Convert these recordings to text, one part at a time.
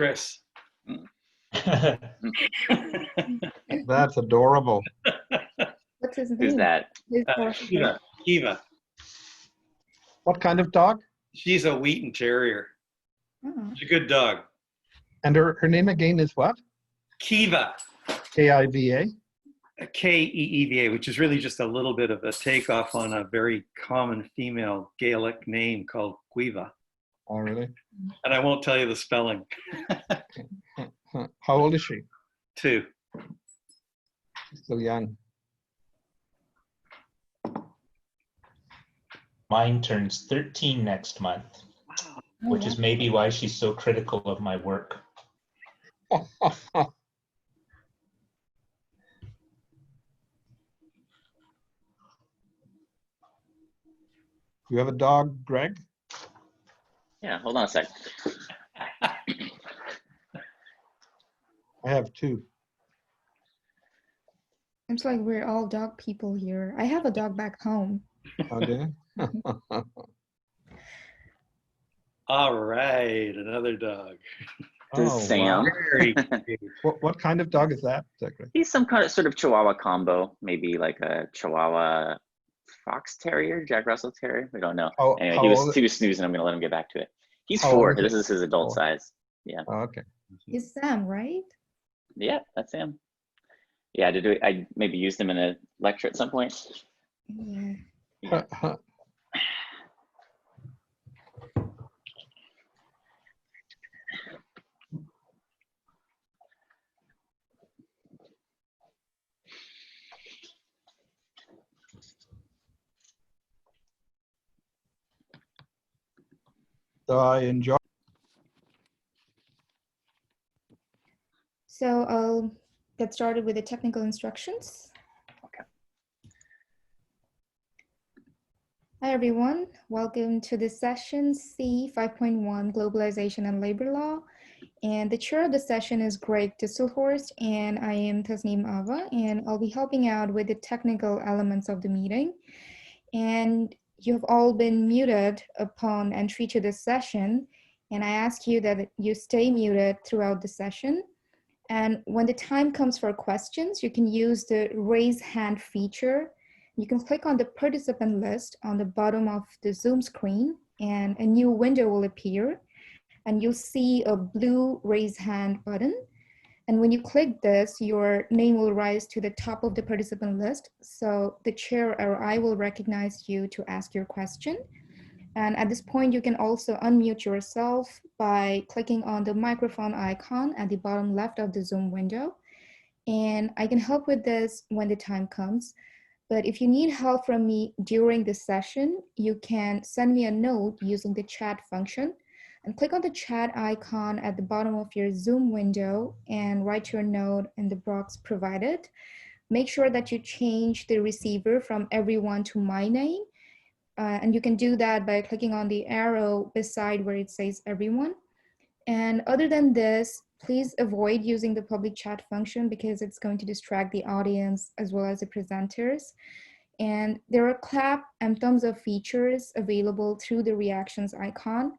Chris. That's adorable. What's his name? Who's that? Kiva. Kiva. What kind of dog? She's a Wheaten Terrier. Oh. She's a good dog. And her name again is what? Kiva. K-I-V-A? K-E-E-V-A, which is really just a little bit of a takeoff on a very common female Gaelic name called Quiva. Oh, really? And I won't tell you the spelling. How old is she? 2. Still young. Mine turns 13 next month, which is maybe why she's so critical of my work. You have a dog, Greg? Yeah, hold on a sec. I have 2. Seems like we're all dog people here. I have a dog back home. Oh, do you? All right, another dog. This is Sam. Very cute. What kind of dog is that, exactly? He's some kind of sort of Chihuahua combo, maybe like a Chihuahua Fox Terrier, Jack Russell Terrier. We don't know. Oh, Anyway, how he old- was snoozing. I'm gonna let him get back to it. He's How 4. old is This he? is his adult 4. size. Yeah. Oh, okay. It's Sam, right? Yeah, that's him. Yeah, I maybe use them in a lecture at some point. Yeah. So I enjoy. So I'll get started with the technical instructions. Okay. Hi, everyone. Welcome to this session C 5.1, Globalization and Labor Law. And the chair of the session is Greg Distelhorst, and I am Tasneem Ava, and I'll be helping out with the technical elements of the meeting. And you have all been muted upon entry to this session, and I ask you that you stay muted throughout the session. And when the time comes for questions, you can use the raise hand feature. You can click on the participant list on the bottom of the Zoom screen, and a new window will appear, and you'll see a blue raise hand button. And when you click this, your name will rise to the top of the participant list. So the chair or I will recognize you to ask your question. And at this point, you can also unmute yourself by clicking on the microphone icon at the bottom left of the Zoom window. And I can help with this when the time comes. But if you need help from me during the session, you can send me a note using the chat function. And click on the chat icon at the bottom of your Zoom window and write your note in the box provided. Make sure that you change the receiver from everyone to my name. And you can do that by clicking on the arrow beside where it says everyone. And other than this, please avoid using the public chat function because it's going to distract the audience as well as the presenters. And there are clap and thumbs up features available through the reactions icon.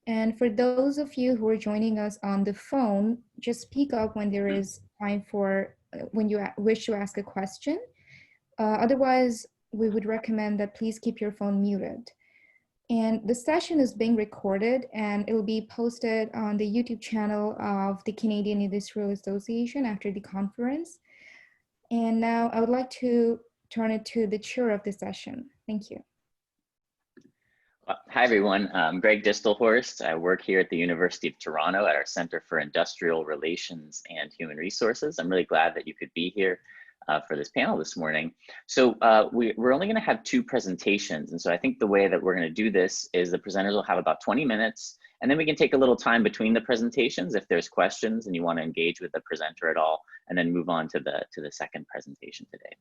And for those of you who are joining us on the phone, just speak up when there is time for, when you wish to ask a question. Otherwise, we would recommend that please keep your phone muted. And the session is being recorded and it will be posted on the YouTube channel of the Canadian Industrial Association after the conference. And now I would like to turn it to the chair of the session. Thank you. Hi, everyone. I'm Greg Distelhorst. I work here at the University of Toronto at our Center for Industrial Relations and Human Resources. I'm really glad that you could be here for this panel this morning. So we're only going to have 2 presentations. And so I think the way that we're going to do this is the presenters will have about 20 minutes, and then we can take a little time between the presentations if there's questions and you want to engage with the presenter at all, and then move on to the second presentation today.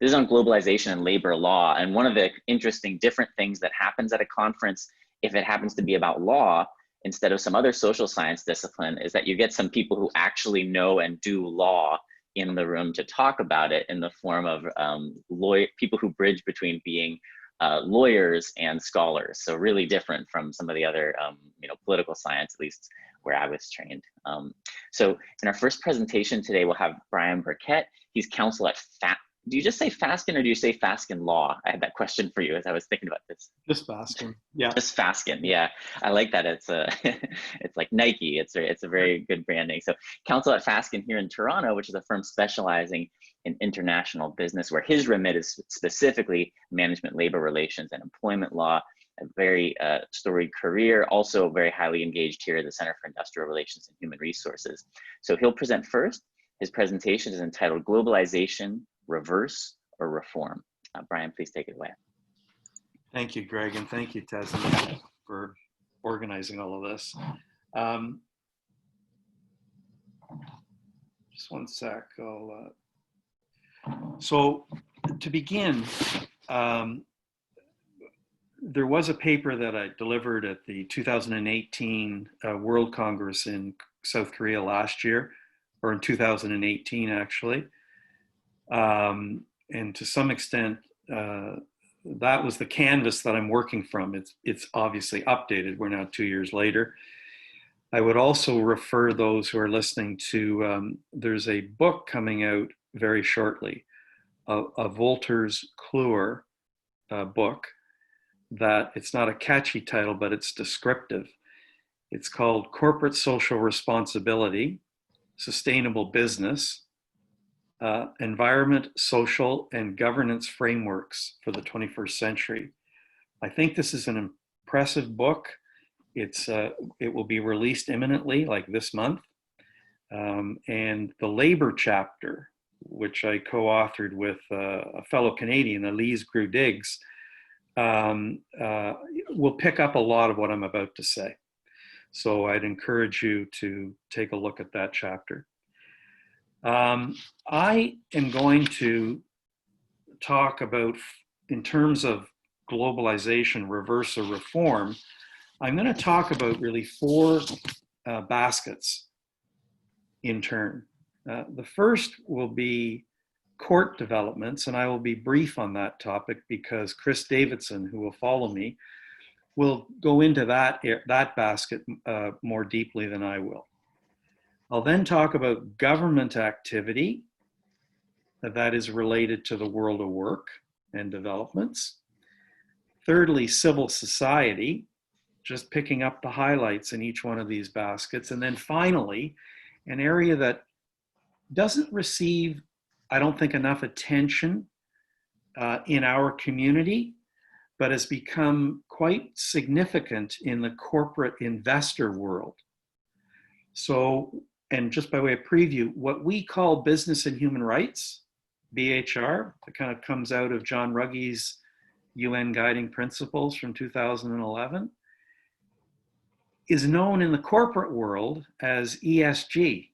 This is on globalization and labor law. And one of the interesting different things that happens at a conference, if it happens to be about law, instead of some other social science discipline, is that you get some people who actually know and do law in the room to talk about it in the form of people who bridge between being lawyers and scholars. So really different from some of the other political science, at least where I was trained. So in our first presentation today, we'll have Brian Burkett. He's counsel at do you just say Fasken or do you say Fasken Law? I had that question for you as I was thinking about this. Just Fasken. Yeah. Just Fasken. Yeah, I like that. It's it's like Nike. It's a very good branding. So counsel at Fasken here in Toronto, which is a firm specializing in international business, where his remit is specifically management, labor relations, and employment law. A very storied career, also very highly engaged here at the Center for Industrial Relations and Human Resources. So he'll present first. His presentation is entitled Globalization, Reverse or Reform. Brian, please take it away. Thank you, Greg, and thank you, Tess, for organizing all of this. Just one sec. So to begin, there was a paper that I delivered at the 2018 World Congress in South Korea last year, or in 2018 actually. And to some extent, that was the canvas that I'm working from. It's obviously updated. We're now 2 years later. I would also refer those who are listening to, there's a book coming out very shortly, a Wolters Kluwer book, that it's not a catchy title, but it's descriptive. It's called Corporate Social Responsibility, Sustainable Business, Environment, Social, and Governance Frameworks for the 21st Century. I think this is an impressive book. It will be released imminently, like this month. And the labor chapter, which I co-authored with a fellow Canadian, Elise Grew-Diggs, will pick up a lot of what I'm about to say. So I'd encourage you to take a look at that chapter. I am going to talk about, in terms of globalization, reverse or reform, I'm going to talk about really four baskets in turn. The first will be court developments, and I will be brief on that topic because Chris Davidson, who will follow me, will go into that basket more deeply than I will. I'll then talk about government activity that is related to the world of work and developments. Thirdly, civil society, just picking up the highlights in each one of these baskets. And then finally, an area that doesn't receive, I don't think, enough attention in our community, but has become quite significant in the corporate investor world. So, and just by way of preview, what we call business and human rights, BHR, that kind of comes out of John Ruggie's UN Guiding Principles from 2011, is known in the corporate world as ESG,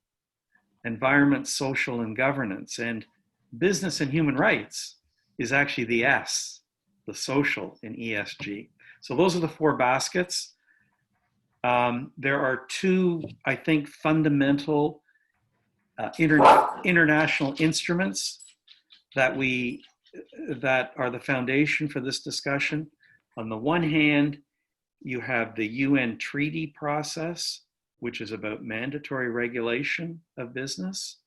environment, social, and governance. And business and human rights is actually the S, the social in ESG. So those are the four baskets. There are two, I think, fundamental international instruments that are the foundation for this discussion. On the one hand, you have the UN treaty process, which is about mandatory regulation of business.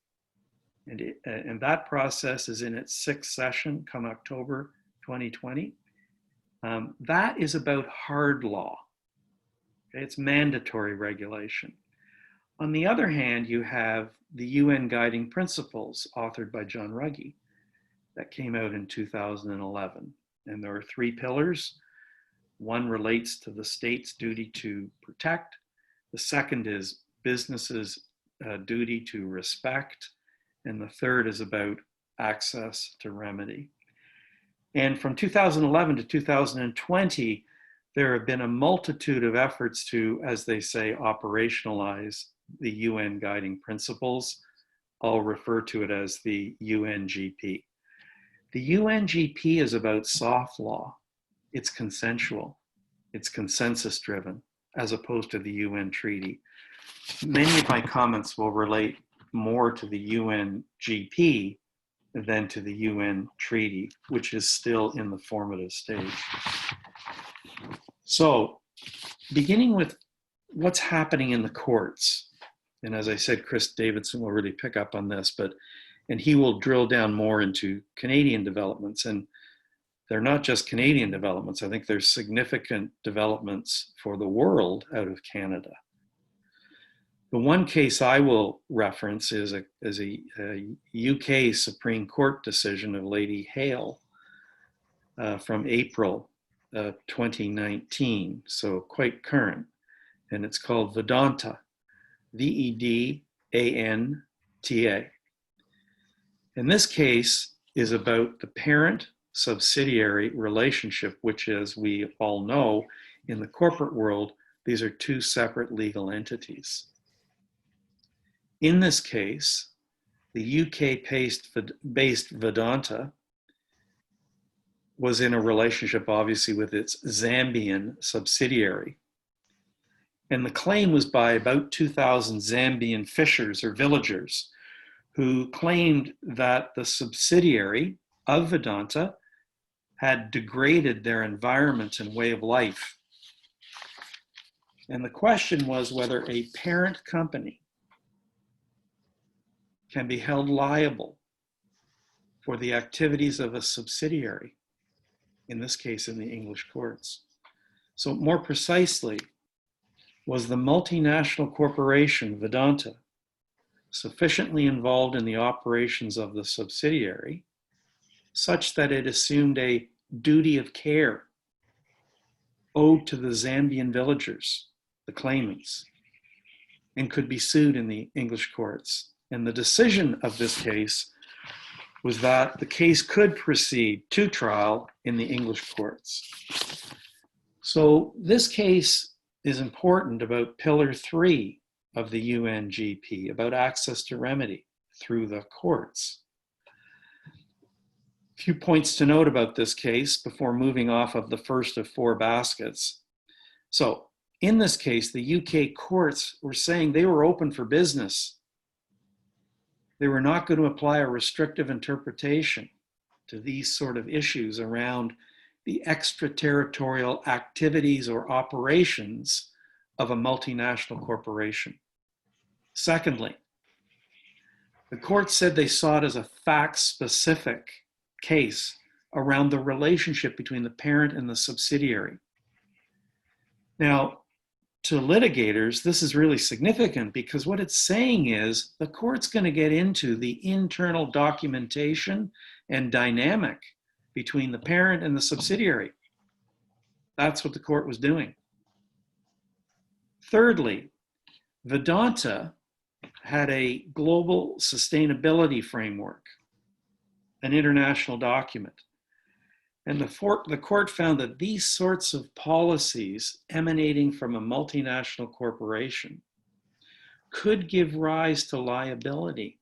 And that process is in its 6th session come October 2020. That is about hard law. Okay? It's mandatory regulation. On the other hand, you have the UN Guiding Principles authored by John Ruggie that came out in 2011. And there are 3 pillars. One relates to the state's duty to protect. The second is businesses' duty to respect. And the third is about access to remedy. And from 2011 to 2020, there have been a multitude of efforts to, as they say, operationalize the UN Guiding Principles. I'll refer to it as the UNGP. The UNGP is about soft law. It's consensual. It's consensus driven, as opposed to the UN treaty. Many of my comments will relate more to the UNGP than to the UN treaty, which is still in the formative stage. So, beginning with what's happening in the courts. And as I said, Chris Davidson will really pick up on this, and he will drill down more into Canadian developments. And they're not just Canadian developments. I think there's significant developments for the world out of Canada. The one case I will reference is a UK Supreme Court decision of Lady Hale from April 2019, so quite current. And it's called Vedanta, Vedanta. And this case is about the parent-subsidiary relationship, which, as we all know, in the corporate world, these are two separate legal entities. In this case, the UK-based Vedanta was in a relationship, obviously, with its Zambian subsidiary. And the claim was by about 2,000 Zambian fishers or villagers who claimed that the subsidiary of Vedanta had degraded their environment and way of life. And the question was whether a parent company can be held liable for the activities of a subsidiary, in this case in the English courts. So more precisely, was the multinational corporation Vedanta sufficiently involved in the operations of the subsidiary such that it assumed a duty of care owed to the Zambian villagers, the claimants, and could be sued in the English courts? And the decision of this case was that the case could proceed to trial in the English courts. So this case is important about Pillar 3 of the UNGP, about access to remedy through the courts. A few points to note about this case before moving off of the first of four baskets. So in this case, the UK courts were saying they were open for business. They were not going to apply a restrictive interpretation to these sort of issues around the extraterritorial activities or operations of a multinational corporation. Secondly, the court said they saw it as a fact-specific case around the relationship between the parent and the subsidiary. Now, to litigators, this is really significant because what it's saying is the court's going to get into the internal documentation and dynamic between the parent and the subsidiary. That's what the court was doing. Thirdly, Vedanta had a global sustainability framework, an international document. And the court found that these sorts of policies emanating from a multinational corporation could give rise to liability,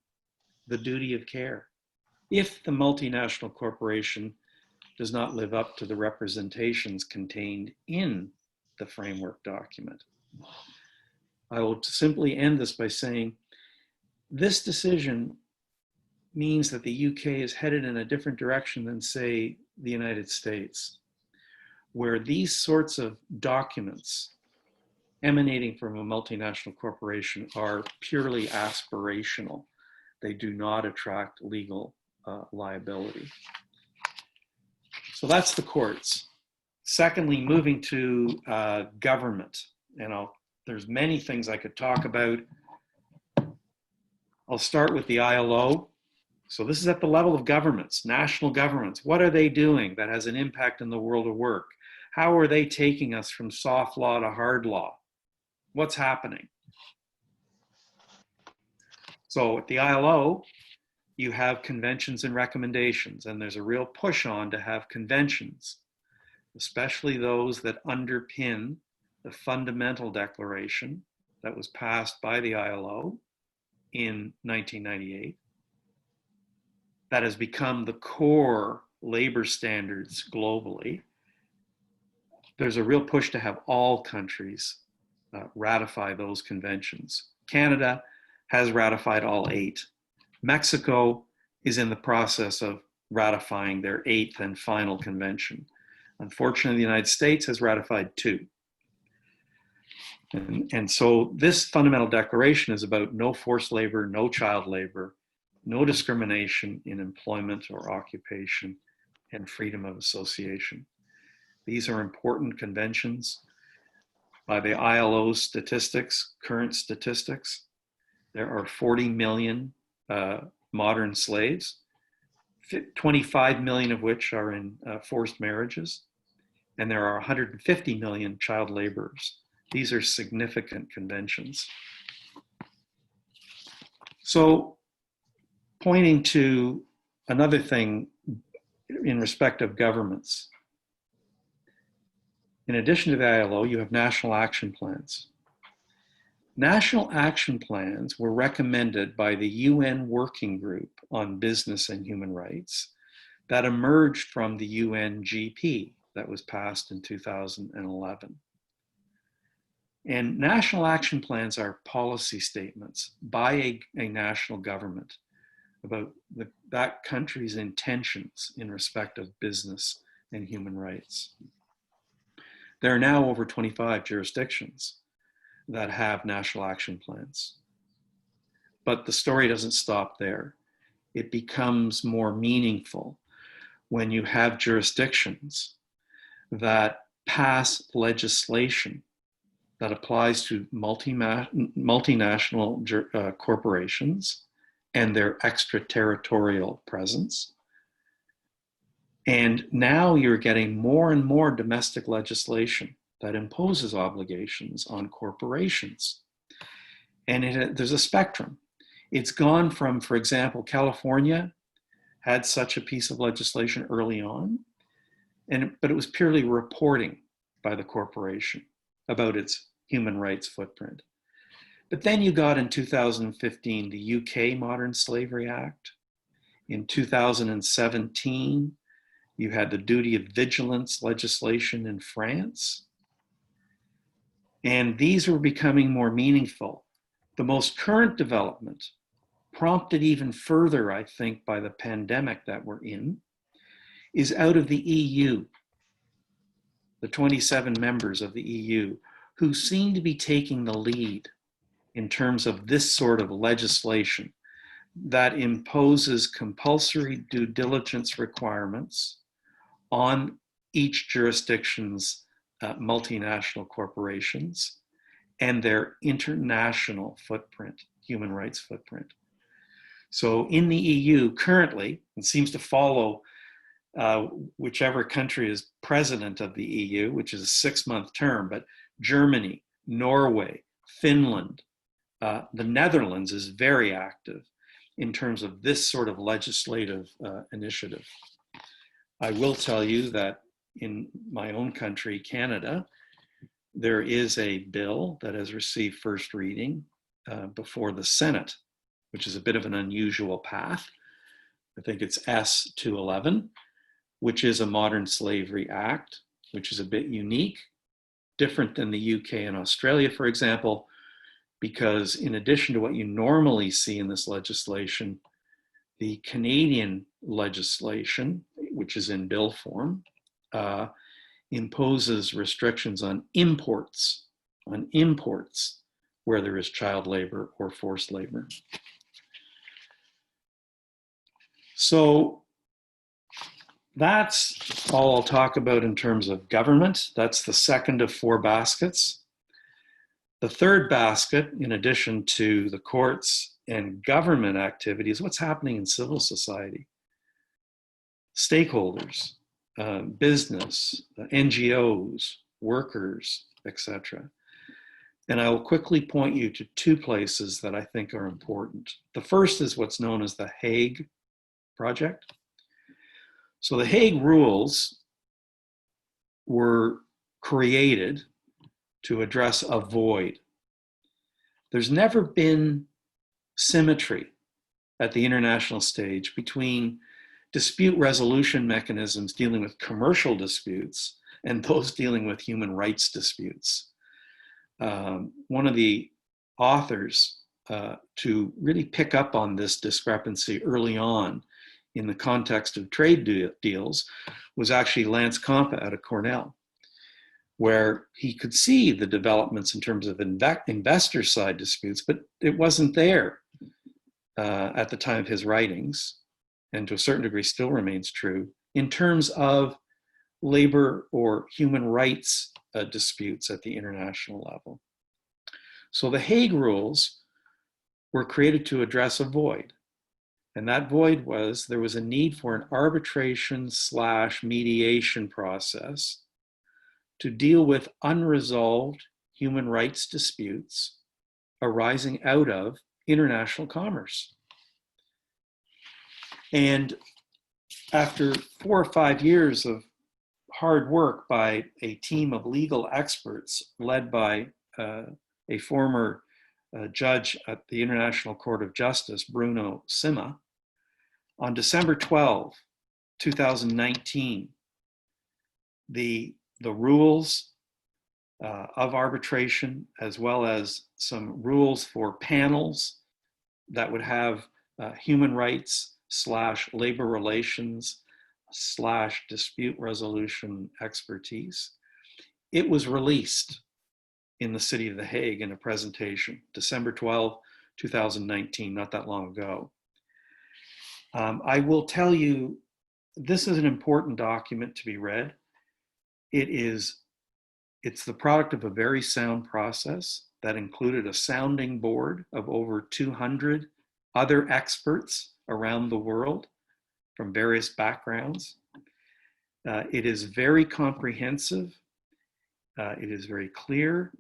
the duty of care, if the multinational corporation does not live up to the representations contained in the framework document. I will simply end this by saying this decision means that the UK is headed in a different direction than, say, the United States, where these sorts of documents emanating from a multinational corporation are purely aspirational. They do not attract legal liability. So that's the courts. Secondly, moving to government. There's many things I could talk about. I'll start with the ILO. So this is at the level of governments, national governments. What are they doing that has an impact in the world of work? How are they taking us from soft law to hard law? What's happening? So at the ILO, you have conventions and recommendations, and there's a real push on to have conventions, especially those that underpin the fundamental declaration that was passed by the ILO in 1998. That has become the core labor standards globally. There's a real push to have all countries ratify those conventions. Canada has ratified all 8. Mexico is in the process of ratifying their 8th and final convention. Unfortunately, the United States has ratified 2. And so this fundamental declaration is about no forced labor, no child labor, no discrimination in employment or occupation, and freedom of association. These are important conventions. By the ILO's statistics, current statistics, there are 40 million modern slaves, 25 million of which are in forced marriages, and there are 150 million child laborers. These are significant conventions. So, pointing to another thing in respect of governments, in addition to the ILO, you have national action plans. National action plans were recommended by the UN Working Group on Business and Human Rights that emerged from the UNGP that was passed in 2011. And national action plans are policy statements by a national government about that country's intentions in respect of business and human rights. There are now over 25 jurisdictions that have national action plans. But the story doesn't stop there. It becomes more meaningful when you have jurisdictions that pass legislation that applies to multinational corporations and their extraterritorial presence. And now you're getting more and more domestic legislation that imposes obligations on corporations. And there's a spectrum. It's gone from, for example, California had such a piece of legislation early on, but it was purely reporting by the corporation about its human rights footprint. But then you got in 2015 the UK Modern Slavery Act. In 2017, you had the duty of vigilance legislation in France. And these were becoming more meaningful. The most current development, prompted even further, I think, by the pandemic that we're in, is out of the EU, the 27 members of the EU, who seem to be taking the lead in terms of this sort of legislation that imposes compulsory due diligence requirements on each jurisdiction's multinational corporations and their international footprint, human rights footprint. So in the EU currently, it seems to follow whichever country is president of the EU, which is a 6-month term, but Germany, Norway, Finland, the Netherlands is very active in terms of this sort of legislative initiative. I will tell you that in my own country, Canada, there is a bill that has received first reading before the Senate, which is a bit of an unusual path. I think it's S211, which is a Modern Slavery Act, which is a bit unique, different than the UK and Australia, for example, because in addition to what you normally see in this legislation, the Canadian legislation, which is in bill form, imposes restrictions on imports where there is child labor or forced labor. So that's all I'll talk about in terms of government. That's the second of 4 baskets. The third basket, in addition to the courts and government activities, what's happening in civil society. Stakeholders, business, NGOs, workers, etc. And I will quickly point you to 2 places that I think are important. The first is what's known as the Hague Project. So the Hague rules were created to address a void. There's never been symmetry at the international stage between dispute resolution mechanisms dealing with commercial disputes and those dealing with human rights disputes. One of the authors to really pick up on this discrepancy early on in the context of trade deals was actually Lance Compa out of Cornell, where he could see the developments in terms of investor side disputes, but it wasn't there at the time of his writings, and to a certain degree still remains true, in terms of labor or human rights disputes at the international level. So the Hague Rules were created to address a void. And that void was, there was a need for an arbitration/mediation process to deal with unresolved human rights disputes arising out of international commerce. And after 4 or 5 years of hard work by a team of legal experts led by a former judge at the International Court of Justice, Bruno Sima, on December 12, 2019, the rules of arbitration, as well as some rules for panels that would have human rights/labor relations/dispute resolution expertise. It was released in the city of The Hague in a presentation, December 12, 2019, not that long ago. I will tell you, this is an important document to be read. It's the product of a very sound process that included a sounding board of over 200 other experts around the world from various backgrounds. It is very comprehensive. It is very clear.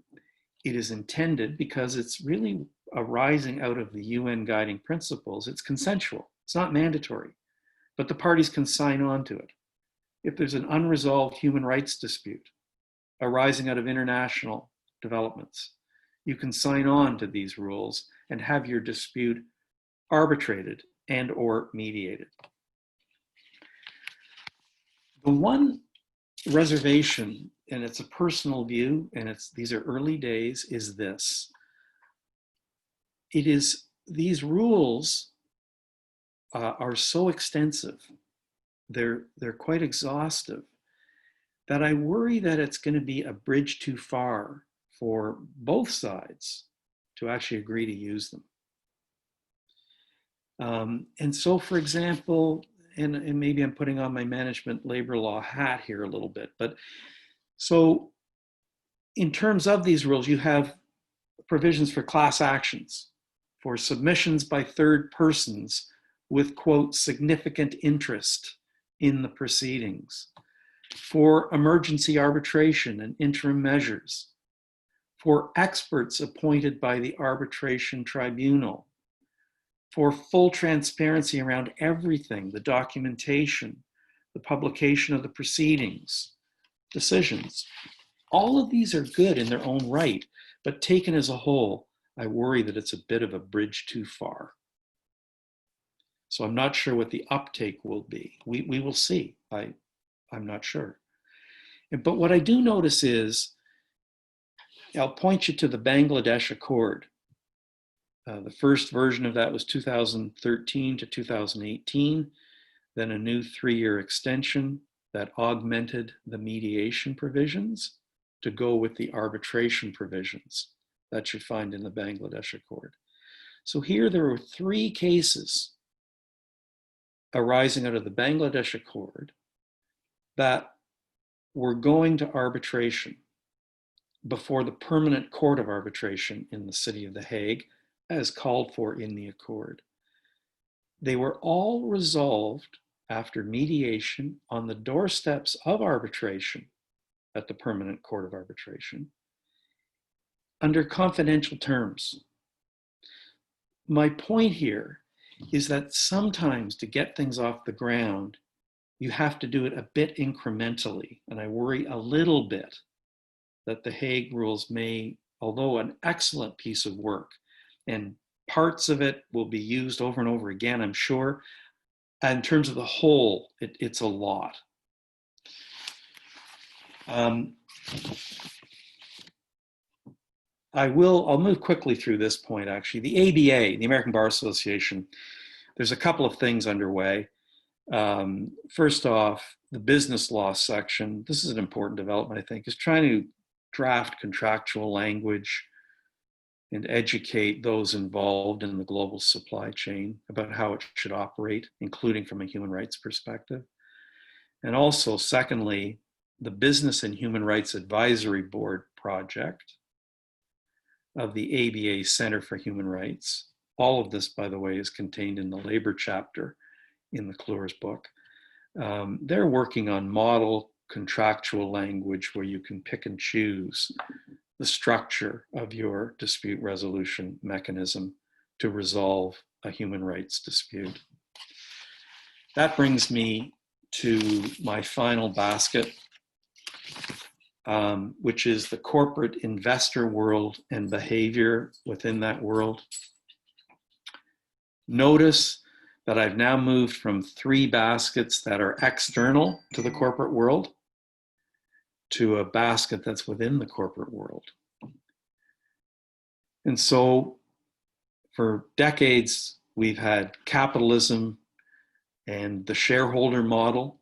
It is intended, because it's really arising out of the UN guiding principles. It's consensual. It's not mandatory, but the parties can sign on to it. If there's an unresolved human rights dispute arising out of international developments, you can sign on to these rules and have your dispute arbitrated and or mediated. The one reservation, and it's a personal view, and these are early days, is this. These rules are so extensive, they're quite exhaustive, that I worry that it's going to be a bridge too far for both sides to actually agree to use them. And so, for example, and maybe I'm putting on my management labor law hat here a little bit, but so in terms of these rules, you have provisions for class actions, for submissions by third persons with, quote, significant interest in the proceedings, for emergency arbitration and interim measures, for experts appointed by the arbitration tribunal, for full transparency around everything, the documentation, the publication of the proceedings, decisions. All of these are good in their own right, but taken as a whole, I worry that it's a bit of a bridge too far. So I'm not sure what the uptake will be. We will see. I'm not sure. But what I do notice is, I'll point you to the Bangladesh Accord. The first version of that was 2013 to 2018, then a new 3-year extension that augmented the mediation provisions to go with the arbitration provisions that you find in the Bangladesh Accord. So here there were 3 cases arising out of the Bangladesh Accord that were going to arbitration before the Permanent Court of Arbitration in the city of The Hague, as called for in the Accord. They were all resolved after mediation on the doorsteps of arbitration at the Permanent Court of Arbitration under confidential terms. My point here is that sometimes to get things off the ground, you have to do it a bit incrementally. And I worry a little bit that the Hague Rules may, although an excellent piece of work, and parts of it will be used over and over again, I'm sure, in terms of the whole, it's a lot. I'll move quickly through this point, actually. The ABA, the American Bar Association, there's a couple of things underway. First off, the business law section, this is an important development, I think, is trying to draft contractual language and educate those involved in the global supply chain about how it should operate, including from a human rights perspective. And also, secondly, the Business and Human Rights Advisory Board project of the ABA Center for Human Rights. All of this, by the way, is contained in the labor chapter in the Kluwer's book. They're working on model contractual language where you can pick and choose the structure of your dispute resolution mechanism to resolve a human rights dispute. That brings me to my final basket, which is the corporate investor world and behavior within that world. Notice that I've now moved from 3 baskets that are external to the corporate world to a basket that's within the corporate world. And so for decades, we've had capitalism and the shareholder model,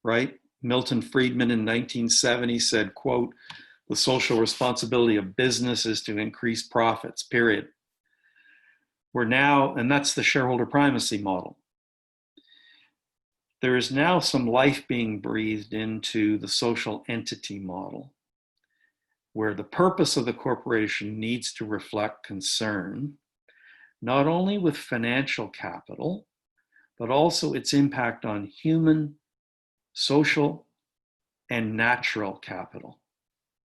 right? Milton Friedman in 1970 said, quote, "The social responsibility of business is to increase profits, period." We're now, and that's the shareholder primacy model. There is now some life being breathed into the social entity model, where the purpose of the corporation needs to reflect concern, not only with financial capital, but also its impact on human, social, and natural capital.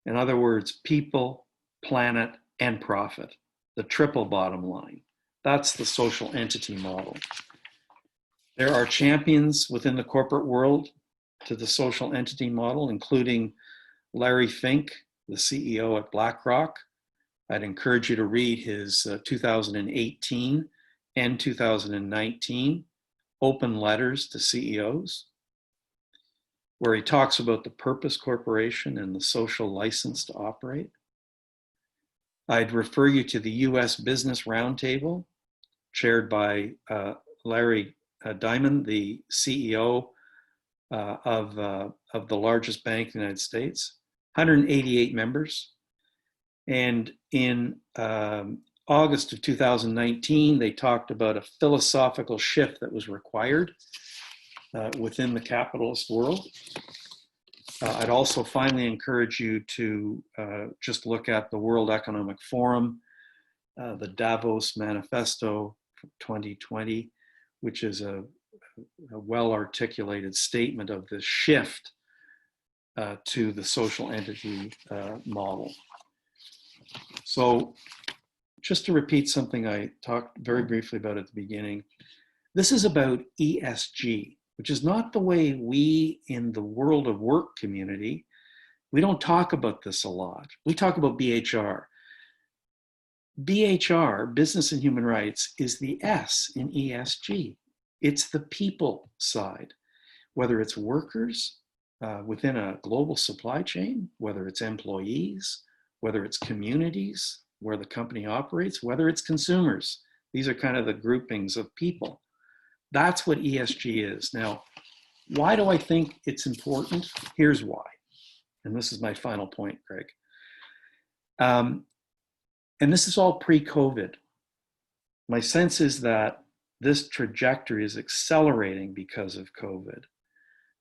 In other words, people, planet, and profit, the triple bottom line. That's the social entity model. There are champions within the corporate world to the social entity model, including Larry Fink, the CEO at BlackRock. I'd encourage you to read his 2018 and 2019 open letters to CEOs, where he talks about the purpose corporation and the social license to operate. I'd refer you to the US Business Roundtable, chaired by Larry Diamond, the CEO of the largest bank in the United States, 188 members. And in August of 2019, they talked about a philosophical shift that was required within the capitalist world. I'd also finally encourage you to just look at the World Economic Forum, the Davos Manifesto 2020, which is a well-articulated statement of the shift to the social entity model. So just to repeat something I talked very briefly about at the beginning, this is about ESG, which is not the way we in the world of work community, we don't talk about this a lot. We talk about BHR. BHR, Business and Human Rights, is the S in ESG. It's the people side, whether it's workers within a global supply chain, whether it's employees, whether it's communities where the company operates, whether it's consumers. These are kind of the groupings of people. That's what ESG is. Now, why do I think it's important? Here's why. And this is my final point, Greg. And this is all pre-COVID. My sense is that this trajectory is accelerating because of COVID,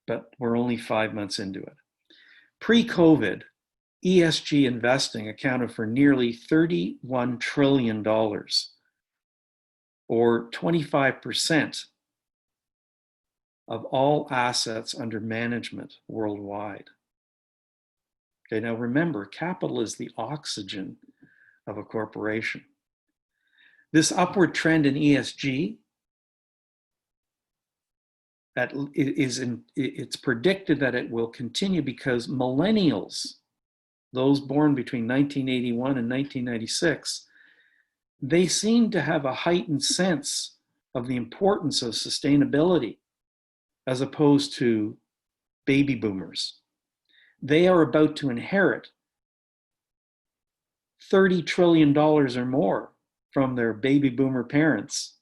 but we're only 5 months into it. Pre-COVID, ESG investing accounted for nearly $31 trillion, or 25% of all assets under management worldwide. Okay, now remember, capital is the oxygen of a corporation. This upward trend in ESG, it's predicted that it will continue because millennials, those born between 1981 and 1996, they seem to have a heightened sense of the importance of sustainability as opposed to baby boomers. They are about to inherit $30 trillion or more from their baby boomer parents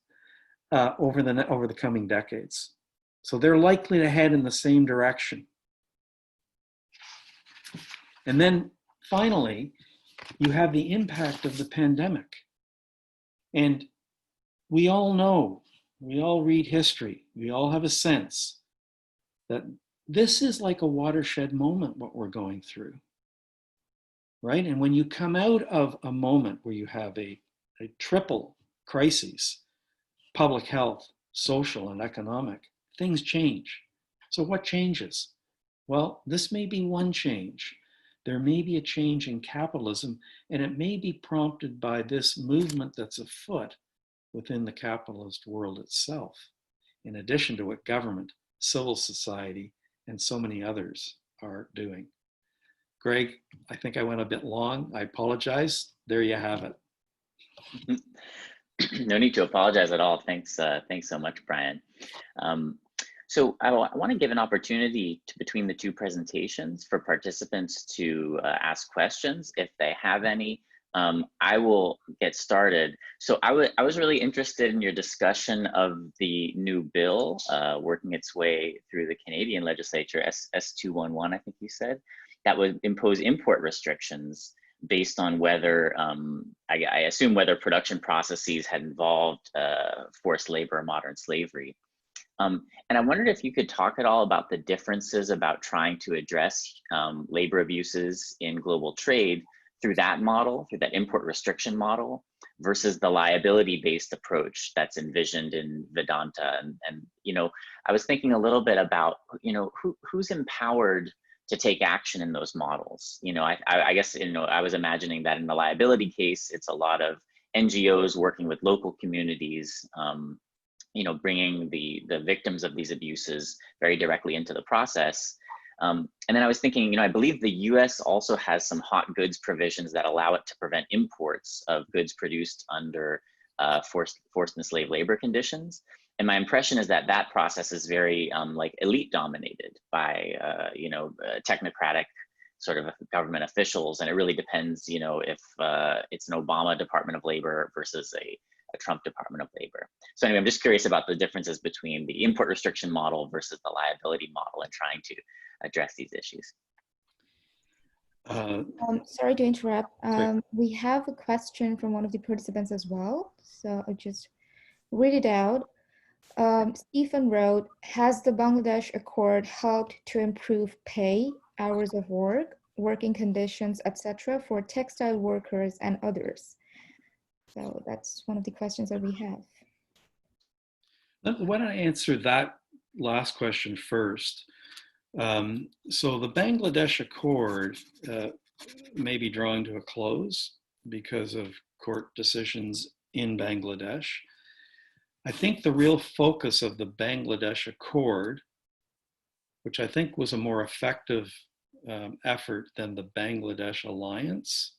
over the coming decades. So they're likely to head in the same direction. And then finally, you have the impact of the pandemic. And we all know, we all read history, we all have a sense that this is like a watershed moment, what we're going through, right? And when you come out of a moment where you have a triple crises, public health, social, and economic, things change. So what changes? Well, this may be one change. There may be a change in capitalism, and it may be prompted by this movement that's afoot within the capitalist world itself, in addition to what government, civil society, and so many others are doing. Greg, I think I went a bit long. I apologize. There you have it. No need to apologize at all. Thanks so much, Brian. So I want to give an opportunity between the two presentations for participants to ask questions if they have any. I will get started. So I was really interested in your discussion of the new bill working its way through the Canadian legislature, S211, I think you said, that would impose import restrictions based on whether, I assume whether production processes had involved forced labor or modern slavery. And I wondered if you could talk at all about the differences about trying to address labor abuses in global trade through that model, through that import restriction model, versus the liability-based approach that's envisioned in Vedanta. And you know, I was thinking a little bit about, you know, who's empowered to take action in those models. You know, I guess, you know, I was imagining that in the liability case, it's a lot of NGOs working with local communities, you know, bringing the victims of these abuses very directly into the process. And then I was thinking, you know, I believe the US also has some hot goods provisions that allow it to prevent imports of goods produced under forced and slave labor conditions. And my impression is that that process is very like elite dominated by, you know, technocratic sort of government officials. And it really depends, you know, if it's an Obama Department of Labor versus a Trump Department of Labor. So anyway, I'm just curious about the differences between the import restriction model versus the liability model and trying to address these issues. Sorry to interrupt. We have a question from one of the participants as well. So I'll just read it out. Stephen wrote, has the Bangladesh Accord helped to improve pay, hours of work, working conditions, etc. for textile workers and others? So that's one of the questions that we have. Why don't I answer that last question first? So the Bangladesh Accord may be drawing to a close because of court decisions in Bangladesh. I think the real focus of the Bangladesh Accord, which I think was a more effective effort than the Bangladesh Alliance,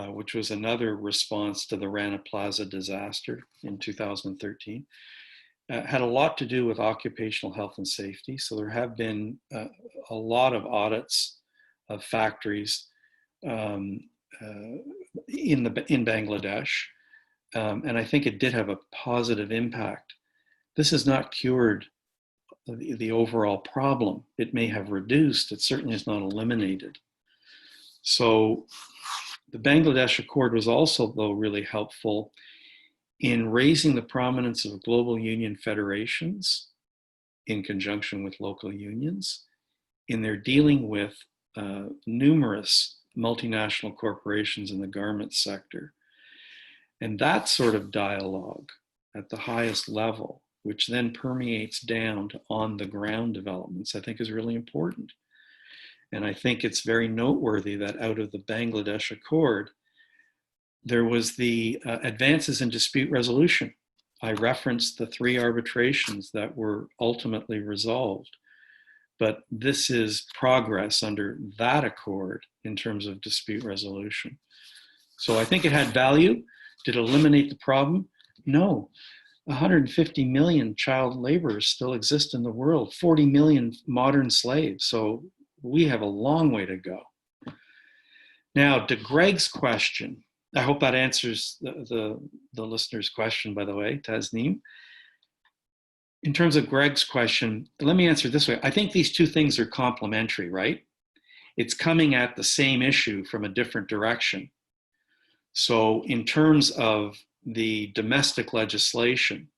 which was another response to the Rana Plaza disaster in 2013, had a lot to do with occupational health and safety. So there have been a lot of audits of factories in Bangladesh. And I think it did have a positive impact. This has not cured the overall problem. It may have reduced, it certainly has not eliminated. So the Bangladesh Accord was also, though, really helpful in raising the prominence of global union federations in conjunction with local unions in their dealing with numerous multinational corporations in the garment sector. And that sort of dialogue at the highest level, which then permeates down to on the ground developments, I think is really important. And I think it's very noteworthy that out of the Bangladesh Accord, there was the advances in dispute resolution. I referenced the 3 arbitrations that were ultimately resolved, but this is progress under that accord in terms of dispute resolution. So I think it had value. Did it eliminate the problem? No. 150 million child laborers still exist in the world, 40 million modern slaves. So we have a long way to go. Now, to Greg's question, I hope that answers the listener's question, by the way, Tasneem. in terms of Greg's question, let me answer it this way. I think these two things are complementary, right? It's coming at the same issue from a different direction. So in terms of the domestic legislation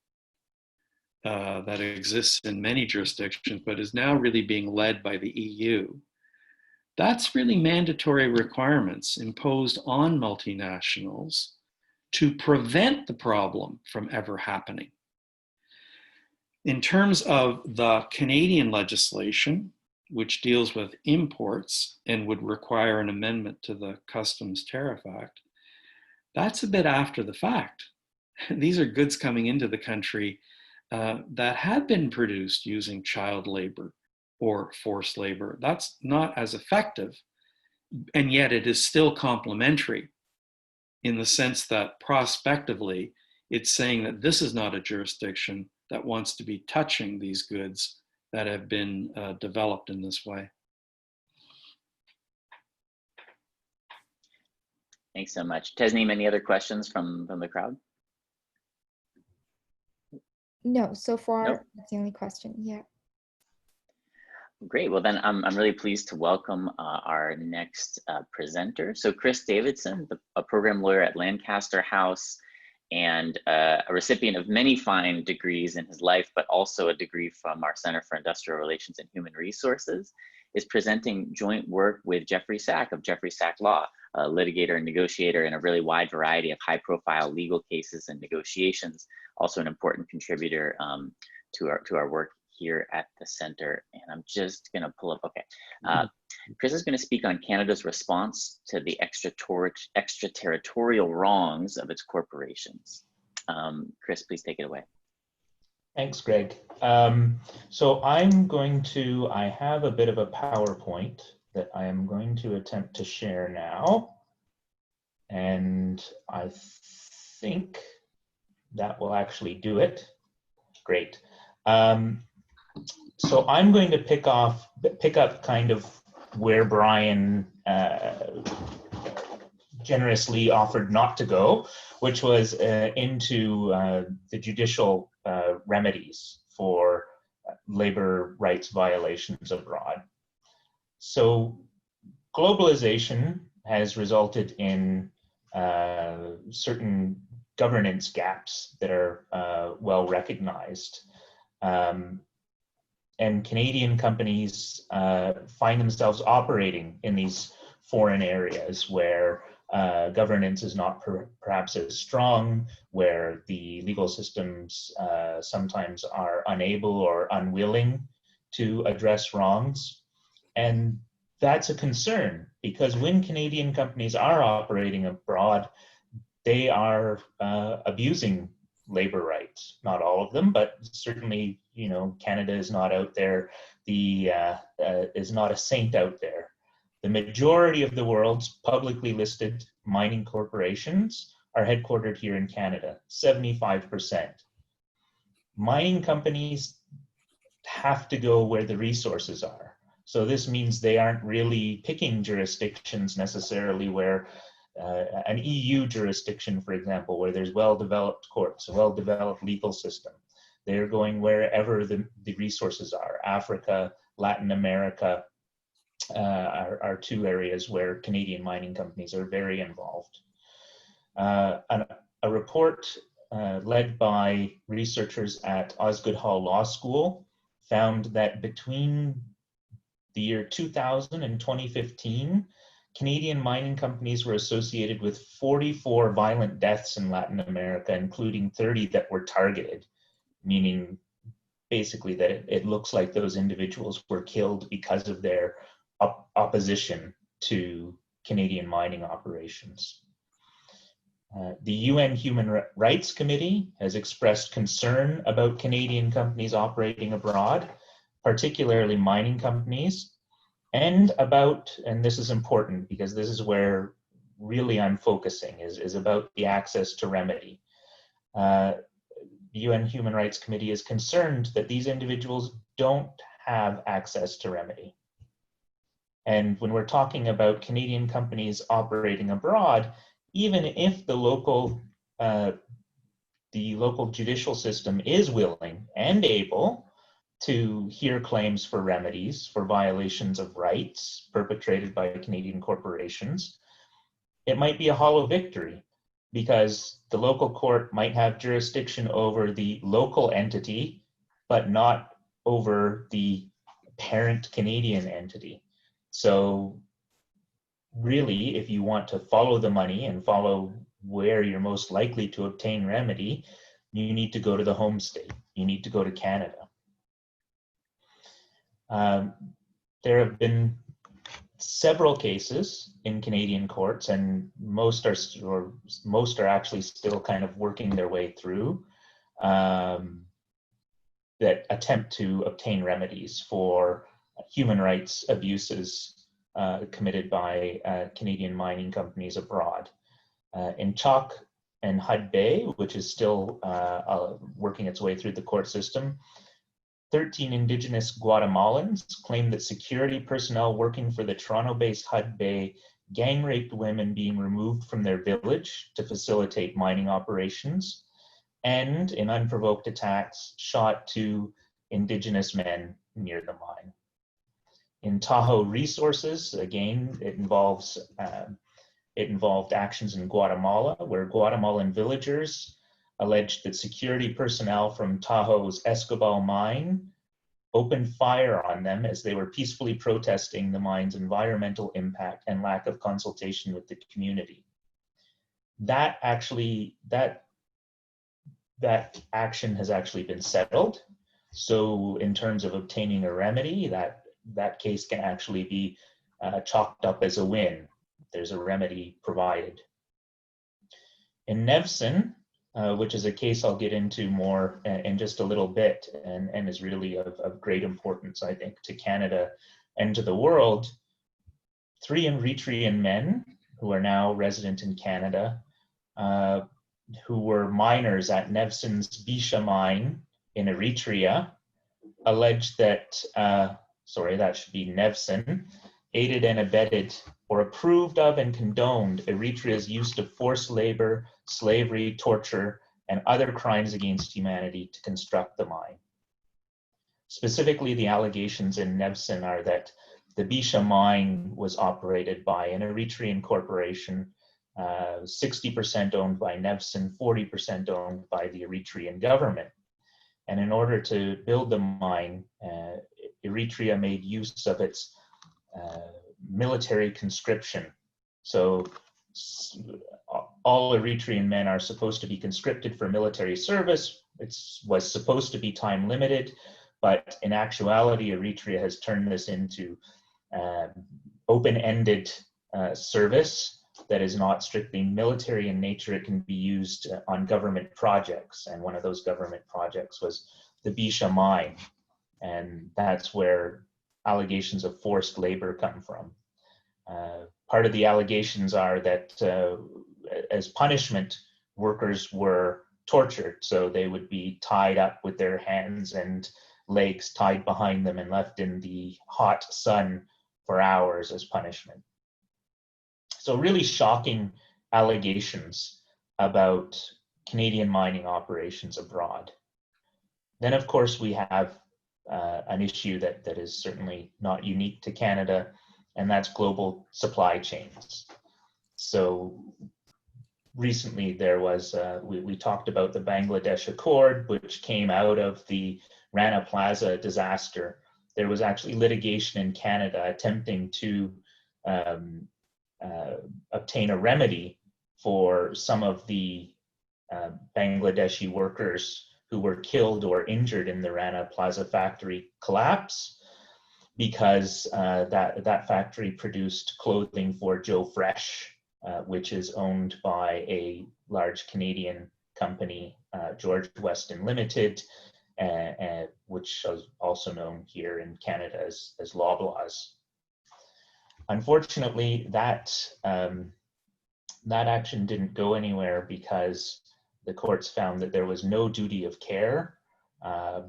that exists in many jurisdictions, but is now really being led by the EU, that's really mandatory requirements imposed on multinationals to prevent the problem from ever happening. In terms of the Canadian legislation, which deals with imports and would require an amendment to the Customs Tariff Act, that's a bit after the fact. These are goods coming into the country that have been produced using child labor or forced labor. That's not as effective, and yet it is still complementary in the sense that prospectively, it's saying that this is not a jurisdiction that wants to be touching these goods that have been developed in this way. Thanks so much. Tasneem, any other questions from the crowd? No, so far, Nope. that's the only question. Yeah. Great. Well, then I'm really pleased to welcome our next presenter. So Chris Davidson, a program lawyer at Lancaster House and a recipient of many fine degrees in his life, but also a degree from our Center for Industrial Relations and Human Resources, is presenting joint work with Jeffrey Sack of Jeffrey Sack Law, a litigator and negotiator in a really wide variety of high-profile legal cases and negotiations, also an important contributor to our work here at the center. And I'm just gonna pull up, okay. Chris is gonna speak on Canada's response to the extraterritorial wrongs of its corporations. Chris, please take it away. Thanks, Greg. So I have a bit of a PowerPoint that I am going to attempt to share now. And I think that will actually do it. Great. So I'm going to pick up kind of where Brian generously offered not to go, which was into the judicial remedies for labor rights violations abroad. So globalization has resulted in certain governance gaps that are well recognized. And Canadian companies find themselves operating in these foreign areas where governance is not perhaps as strong, where the legal systems sometimes are unable or unwilling to address wrongs. And that's a concern because when Canadian companies are operating abroad, they are abusing labor rights. Not all of them, but certainly, you know, Canada is not out there. Is not a saint out there. The majority of the world's publicly listed mining corporations are headquartered here in Canada, 75%. Mining companies have to go where the resources are. So this means they aren't really picking jurisdictions necessarily where an EU jurisdiction, for example, where there's well-developed courts, a well-developed legal system. They're going wherever the resources are. Africa, Latin America are two areas where Canadian mining companies are very involved. A report led by researchers at Osgoode Hall Law School found that between the year 2000 and 2015, Canadian mining companies were associated with 44 violent deaths in Latin America, including 30 that were targeted, meaning basically that it looks like those individuals were killed because of their opposition to Canadian mining operations. The UN Human Rights Committee has expressed concern about Canadian companies operating abroad, particularly mining companies, and this is important because this is where really I'm focusing, is about the access to remedy. The UN Human Rights Committee is concerned that these individuals don't have access to remedy. And when we're talking about Canadian companies operating abroad, even if the local the local judicial system is willing and able to hear claims for remedies for violations of rights perpetrated by Canadian corporations, it might be a hollow victory, because the local court might have jurisdiction over the local entity, but not over the parent Canadian entity. So really, if you want to follow the money and follow where you're most likely to obtain remedy, you need to go to the home state. You need to go to Canada. There have been several cases in Canadian courts, and most are actually still kind of working their way through, that attempt to obtain remedies for human rights abuses committed by Canadian mining companies abroad. In Chalk and Hud Bay, which is still working its way through the court system, 13 Indigenous Guatemalans claimed that security personnel working for the Toronto-based Hud Bay gang raped women being removed from their village to facilitate mining operations, and in unprovoked attacks shot 2 Indigenous men near the mine. In Tahoe Resources, again, it involved actions in Guatemala, where Guatemalan villagers alleged that security personnel from Tahoe's Escobal mine opened fire on them as they were peacefully protesting the mine's environmental impact and lack of consultation with the community. That action has actually been settled. So in terms of obtaining a remedy, that case can actually be chalked up as a win. There's a remedy provided. In Nevson, which is a case I'll get into more in just a little bit, and is really of great importance, I think, to Canada and to the world, 3 Eritrean men who are now resident in Canada, who were miners at Nevson's Bisha mine in Eritrea, alleged that, that should be Nevson, aided and abetted or approved of and condoned Eritrea's use of forced labor, slavery, torture, and other crimes against humanity to construct the mine. Specifically, the allegations in Nevson are that the Bisha mine was operated by an Eritrean corporation, 60% owned by Nevson, 40% owned by the Eritrean government. And in order to build the mine, Eritrea made use of its military conscription. So all Eritrean men are supposed to be conscripted for military service. It was supposed to be time limited, but in actuality, Eritrea has turned this into open-ended service that is not strictly military in nature. It can be used on government projects, and one of those government projects was the Bisha mine, and that's where allegations of forced labor come from. Part of the allegations are that as punishment, workers were tortured, so they would be tied up with their hands and legs tied behind them and left in the hot sun for hours as punishment. So really shocking allegations about Canadian mining operations abroad. Then, of course, we have an issue that is certainly not unique to Canada, and that's global supply chains. So recently there was, we talked about the Bangladesh Accord, which came out of the Rana Plaza disaster. There was actually litigation in Canada attempting to obtain a remedy for some of the Bangladeshi workers who were killed or injured in the Rana Plaza factory collapse, because that factory produced clothing for Joe Fresh, which is owned by a large Canadian company, George Weston Limited, which is also known here in Canada as Lodz. Unfortunately, that action didn't go anywhere because the courts found that there was no duty of care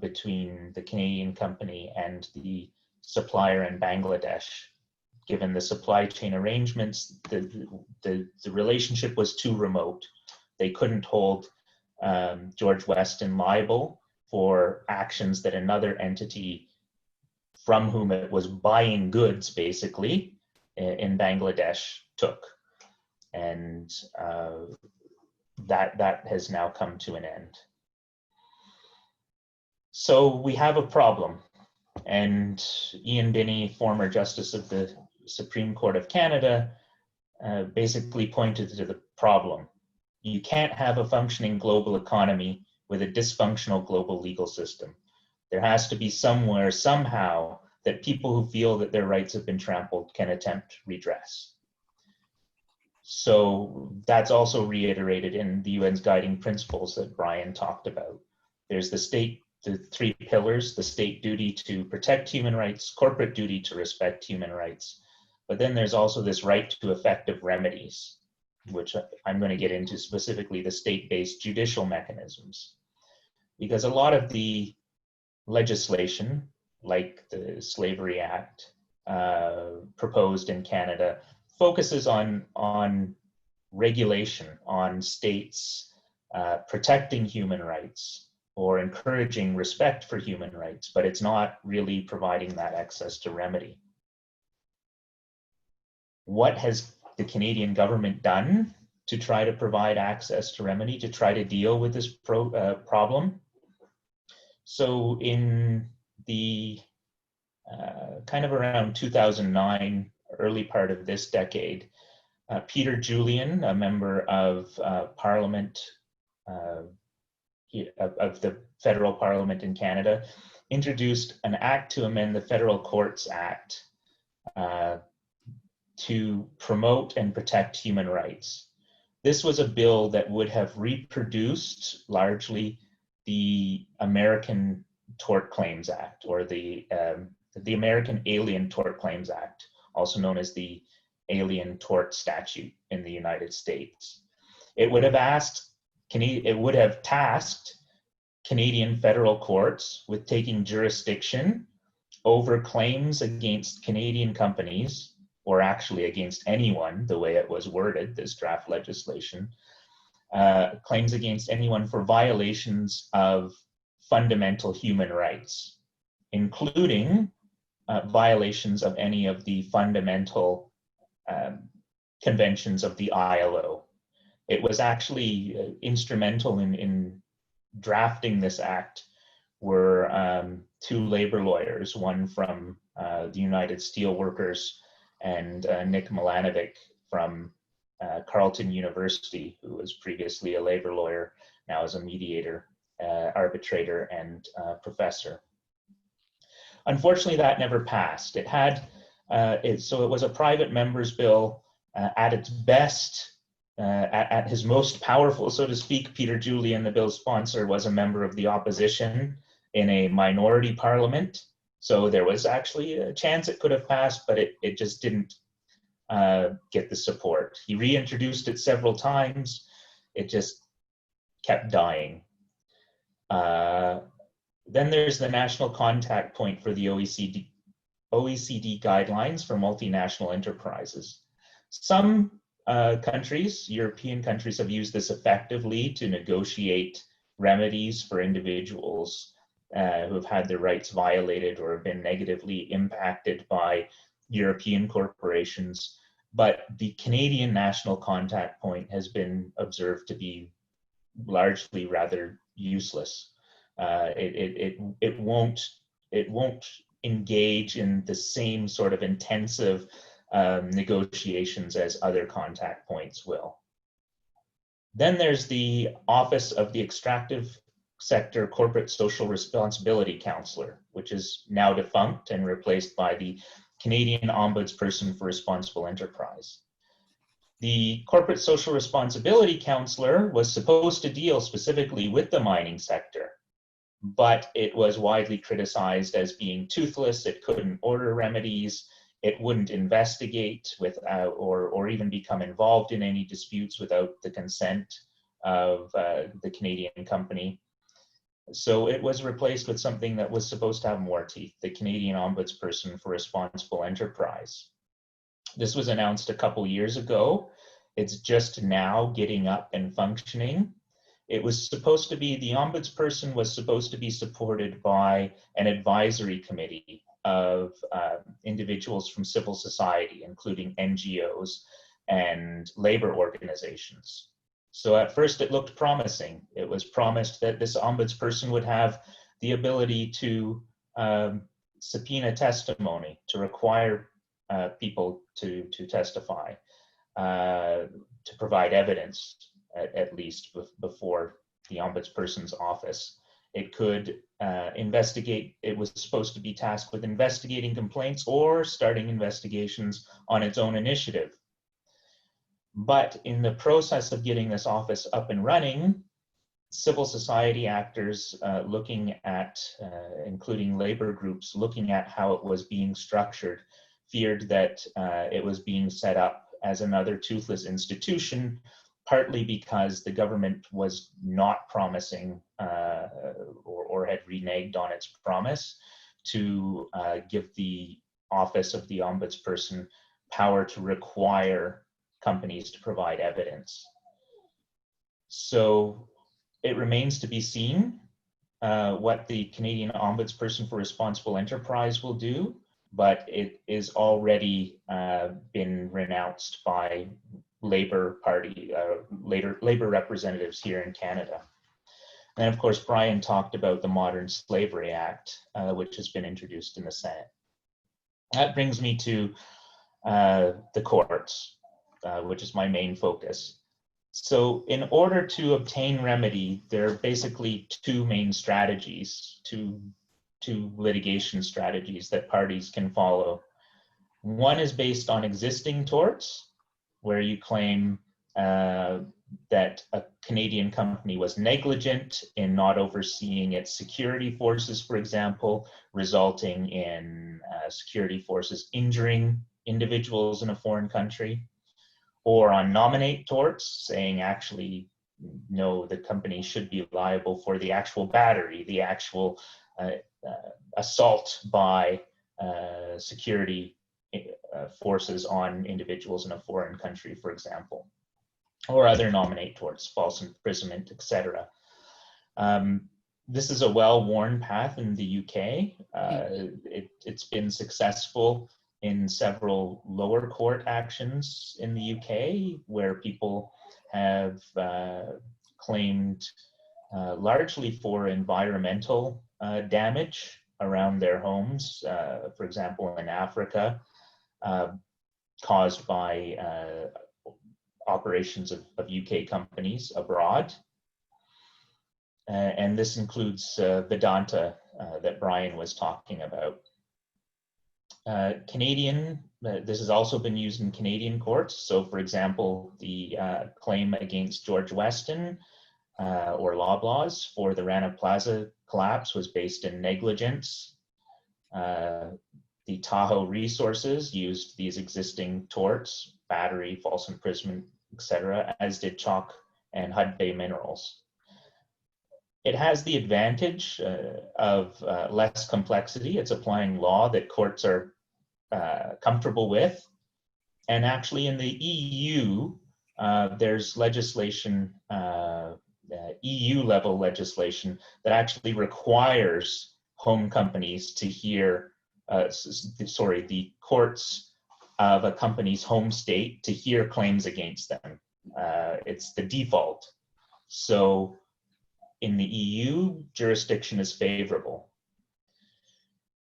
between the Canadian company and the supplier in Bangladesh. Given the supply chain arrangements, the relationship was too remote. They couldn't hold George Weston liable for actions that another entity from whom it was buying goods, basically, in Bangladesh took. And that has now come to an end. So we have a problem. And Ian Binney, former Justice of the Supreme Court of Canada, basically pointed to the problem. You can't have a functioning global economy with a dysfunctional global legal system. There has to be somewhere, somehow, that people who feel that their rights have been trampled can attempt redress. So that's also reiterated in the UN's guiding principles that Brian talked about. There's the 3 pillars: the state duty to protect human rights, corporate duty to respect human rights, but then there's also this right to effective remedies, which I'm going to get into, specifically the state-based judicial mechanisms. Because a lot of the legislation, like the Slavery Act proposed in Canada, focuses on regulation, on states protecting human rights or encouraging respect for human rights, but it's not really providing that access to remedy. What has the Canadian government done to try to provide access to remedy, to try to deal with this problem? So in the kind of around 2009, early part of this decade, Peter Julian, a member of Parliament, of the federal parliament in Canada, introduced an act to amend the Federal Courts Act to promote and protect human rights. This was a bill that would have reproduced largely the American Tort Claims Act, or the American Alien Tort Claims Act, also known as the Alien Tort Statute in the United States. It would have tasked Canadian federal courts with taking jurisdiction over claims against Canadian companies, or actually against anyone, the way it was worded, this draft legislation, claims against anyone for violations of fundamental human rights, including violations of any of the fundamental conventions of the ILO. It was actually instrumental in drafting this act were 2 labor lawyers, one from the United Steelworkers and Nick Milanovic from Carleton University, who was previously a labor lawyer, now is a mediator, arbitrator, and professor. Unfortunately, that never passed. It had, so it was a private member's bill. At its best, at his most powerful, so to speak, Peter Julian, the bill's sponsor, was a member of the opposition in a minority parliament. So there was actually a chance it could have passed, but it just didn't get the support. He reintroduced it several times. It just kept dying. Then there's the national contact point for the OECD guidelines for multinational enterprises. Some countries, European countries, have used this effectively to negotiate remedies for individuals who have had their rights violated or have been negatively impacted by European corporations. But the Canadian national contact point has been observed to be largely rather useless. It won't engage in the same sort of intensive negotiations as other contact points will. Then there's the Office of the Extractive Sector Corporate Social Responsibility Counselor, which is now defunct and replaced by the Canadian Ombudsperson for Responsible Enterprise. The Corporate Social Responsibility Counselor was supposed to deal specifically with the mining sector, but it was widely criticized as being toothless. It couldn't order remedies. It wouldn't investigate without, or even become involved in any disputes without the consent of the Canadian company. So it was replaced with something that was supposed to have more teeth, the Canadian Ombudsperson for Responsible Enterprise. This was announced a couple years ago. It's just now getting up and functioning. It was supposed to be, the ombudsperson was supposed to be supported by an advisory committee of individuals from civil society, including NGOs and labor organizations. So at first it looked promising. It was promised that this ombudsperson would have the ability to subpoena testimony, to require people to testify, to provide evidence, at least before the ombudsperson's office. It could investigate, it was supposed to be tasked with investigating complaints or starting investigations on its own initiative. But in the process of getting this office up and running, civil society actors looking at, including labor groups, looking at how it was being structured, feared that it was being set up as another toothless institution, partly because the government was not promising or had reneged on its promise to give the office of the ombudsperson power to require companies to provide evidence. So it remains to be seen what the Canadian Ombudsperson for Responsible Enterprise will do, but it is already been renounced by Labor Party, labor representatives here in Canada. And of course, Brian talked about the Modern Slavery Act, which has been introduced in the Senate. That brings me to the courts, which is my main focus. So in order to obtain remedy, there are basically two main strategies, two litigation strategies that parties can follow. One is based on existing torts, where you claim that a Canadian company was negligent in not overseeing its security forces, for example, resulting in security forces injuring individuals in a foreign country. Or on nominate torts, saying actually, no, the company should be liable for the actual battery, the actual assault by security forces on individuals in a foreign country, for example, or other nominate torts, false imprisonment, etc. This is a well-worn path in the UK. It's been successful in several lower court actions in the UK, where people have claimed largely for environmental damage around their homes, for example, in Africa, caused by operations of UK companies abroad. And this includes Vedanta that Brian was talking about. This has also been used in Canadian courts. So for example, the claim against George Weston or Loblaws for the Rana Plaza collapse was based in negligence. The Tahoe Resources used these existing torts, battery, false imprisonment, etc., as did Chalk and Hud Bay Minerals. It has the advantage of less complexity. It's applying law that courts are comfortable with. And actually in the EU, there's legislation, EU level legislation that actually requires home companies to hear, the courts of a company's home state to hear claims against them. It's the default. So in the EU, jurisdiction is favorable.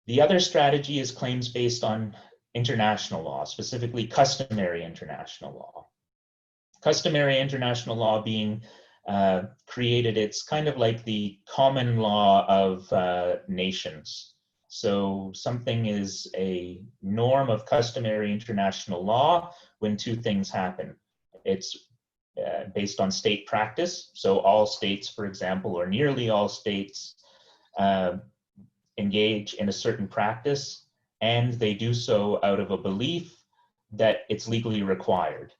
The other strategy is claims based on international law, specifically customary international law. Customary international law being created, it's kind of like the common law of nations. So something is a norm of customary international law when two things happen. It's based on state practice. So all states, for example, or nearly all states engage in a certain practice, and they do so out of a belief that it's legally required.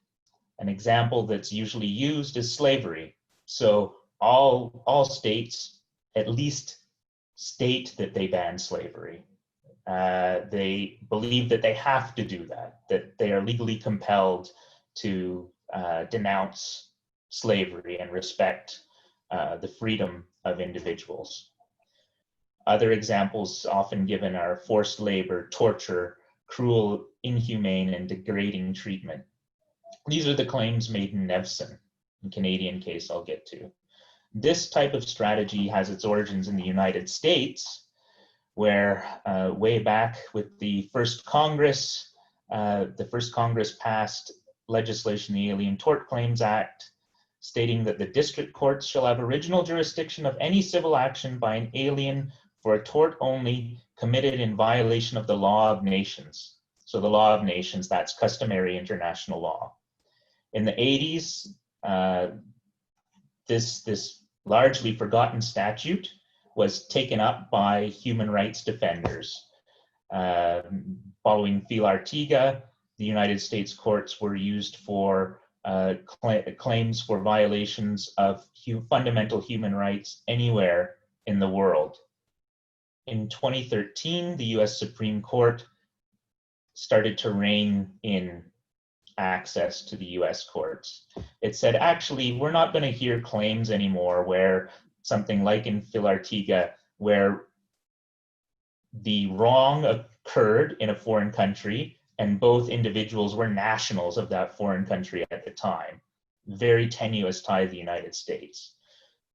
An example that's usually used is slavery. So all states at least state that they ban slavery. They believe that they have to do that they are legally compelled to denounce slavery and respect the freedom of individuals. Other examples often given are forced labor, torture, cruel, inhumane, and degrading treatment. These are the claims made in Nevson, the Canadian case I'll get to. This type of strategy has its origins in the United States, where way back with the first Congress passed legislation, the Alien Tort Claims Act, stating that the district courts shall have original jurisdiction of any civil action by an alien for a tort only committed in violation of the law of nations. So the law of nations, that's customary international law. In the 80s, this largely forgotten statute was taken up by human rights defenders. Following Fil-Artiga, the United States courts were used for claims for violations of fundamental human rights anywhere in the world. In 2013, the US Supreme Court started to rein in access to the US courts. It said, actually, we're not going to hear claims anymore where something like in Fil-Artiga, where the wrong occurred in a foreign country and both individuals were nationals of that foreign country at the time. Very tenuous tie to the United States.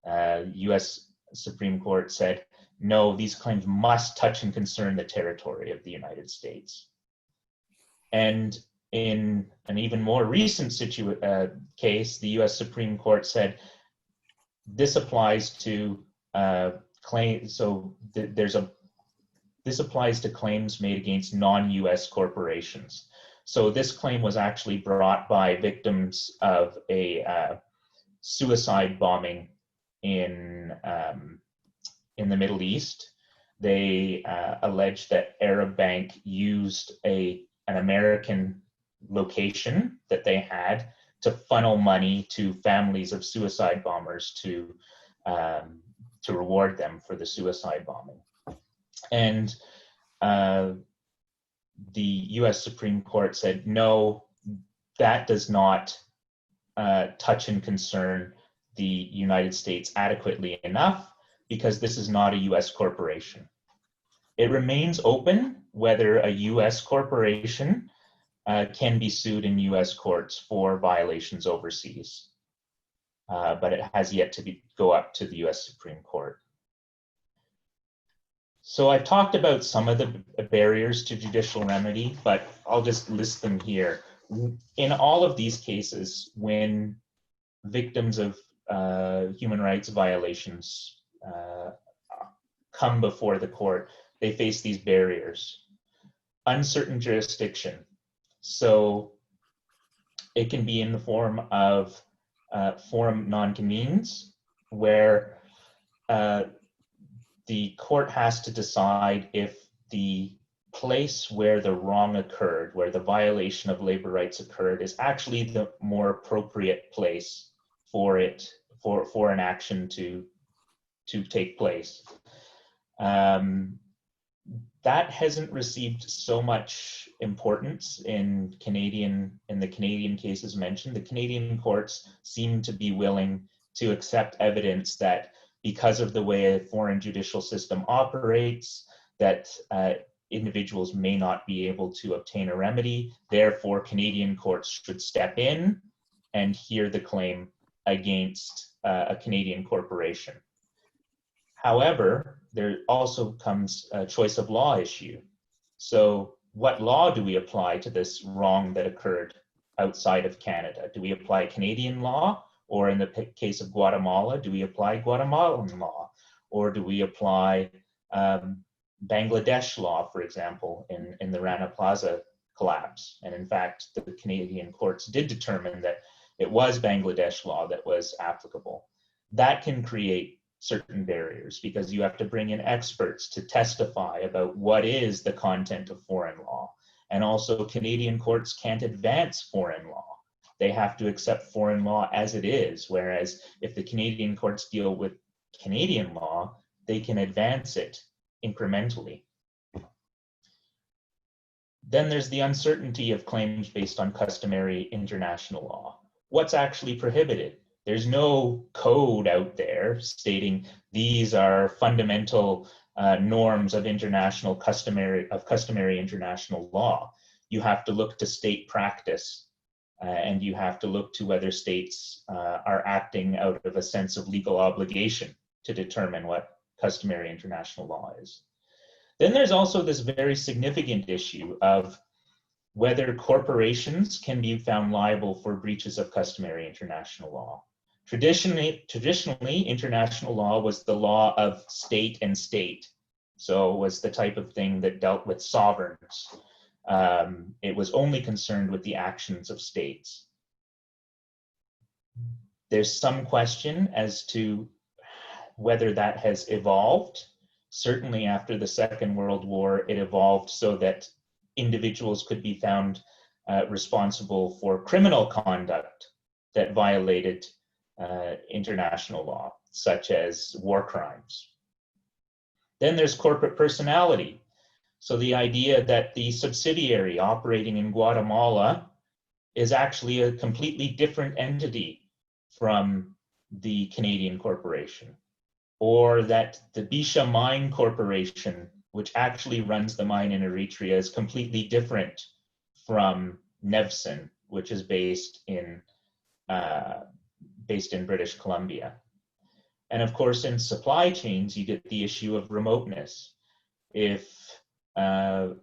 US Supreme Court said, no, these claims must touch and concern the territory of the United States. And in an even more recent case, the US Supreme Court said, this applies to claims, this applies to claims made against non-US corporations. So this claim was actually brought by victims of a suicide bombing in the Middle East. They alleged that Arab Bank used an American location that they had to funnel money to families of suicide bombers to reward them for the suicide bombing. And the US Supreme Court said, no, that does not touch and concern the United States adequately enough because this is not a US corporation. It remains open whether a US corporation can be sued in US courts for violations overseas, but it has yet to go up to the US Supreme Court. So I've talked about some of the barriers to judicial remedy, but I'll just list them here. In all of these cases, when victims of human rights violations come before the court, they face these barriers. Uncertain jurisdiction. So it can be in the form of forum non-convenes, where the court has to decide if the place where the wrong occurred, where the violation of labor rights occurred, is actually the more appropriate place for an action to take place. That hasn't received so much importance in the Canadian cases mentioned. The Canadian courts seem to be willing to accept evidence that because of the way a foreign judicial system operates, that individuals may not be able to obtain a remedy. Therefore, Canadian courts should step in and hear the claim against a Canadian corporation. However, there also comes a choice of law issue. So what law do we apply to this wrong that occurred outside of Canada? Do we apply Canadian law? Or in the case of Guatemala, do we apply Guatemalan law? Or do we apply Bangladesh law, for example, in the Rana Plaza collapse? And in fact, the Canadian courts did determine that it was Bangladesh law that was applicable. That can create certain barriers because you have to bring in experts to testify about what is the content of foreign law. And also Canadian courts can't advance foreign law. They have to accept foreign law as it is, whereas if the Canadian courts deal with Canadian law, they can advance it incrementally. Then there's the uncertainty of claims based on customary international law. What's actually prohibited? There's no code out there stating these are fundamental norms of customary international law. You have to look to state practice, and you have to look to whether states are acting out of a sense of legal obligation to determine what customary international law is. Then there's also this very significant issue of whether corporations can be found liable for breaches of customary international law. Traditionally, international law was the law of state and state. So it was the type of thing that dealt with sovereigns. It was only concerned with the actions of states. There's some question as to whether that has evolved. Certainly after the Second World War, it evolved so that individuals could be found responsible for criminal conduct that violated international law, such as war crimes. Then there's corporate personality. So the idea that the subsidiary operating in Guatemala is actually a completely different entity from the Canadian corporation, or that the Bisha Mine Corporation, which actually runs the mine in Eritrea, is completely different from Nevson, which is based in British Columbia. And of course, in supply chains, you get the issue of remoteness. If Loblaws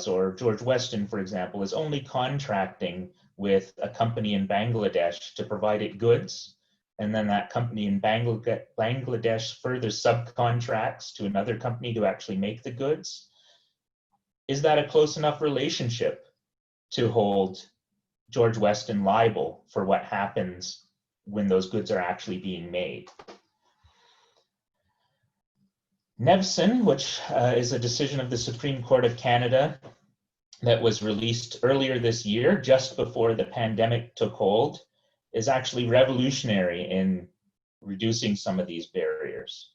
or George Weston, for example, is only contracting with a company in Bangladesh to provide it goods, and then that company in Bangladesh further subcontracts to another company to actually make the goods, is that a close enough relationship to hold George Weston liable for what happens when those goods are actually being made? Nevson, which is a decision of the Supreme Court of Canada that was released earlier this year, just before the pandemic took hold, is actually revolutionary in reducing some of these barriers.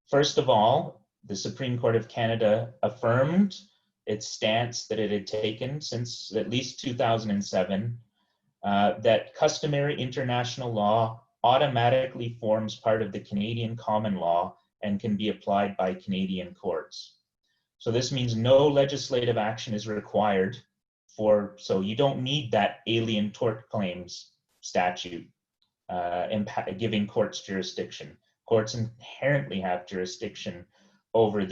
First of all, the Supreme Court of Canada affirmed its stance that it had taken since at least 2007, that customary international law automatically forms part of the Canadian common law and can be applied by Canadian courts. So this means no legislative action is required so you don't need that alien tort claims statute giving courts jurisdiction. Courts inherently have jurisdiction over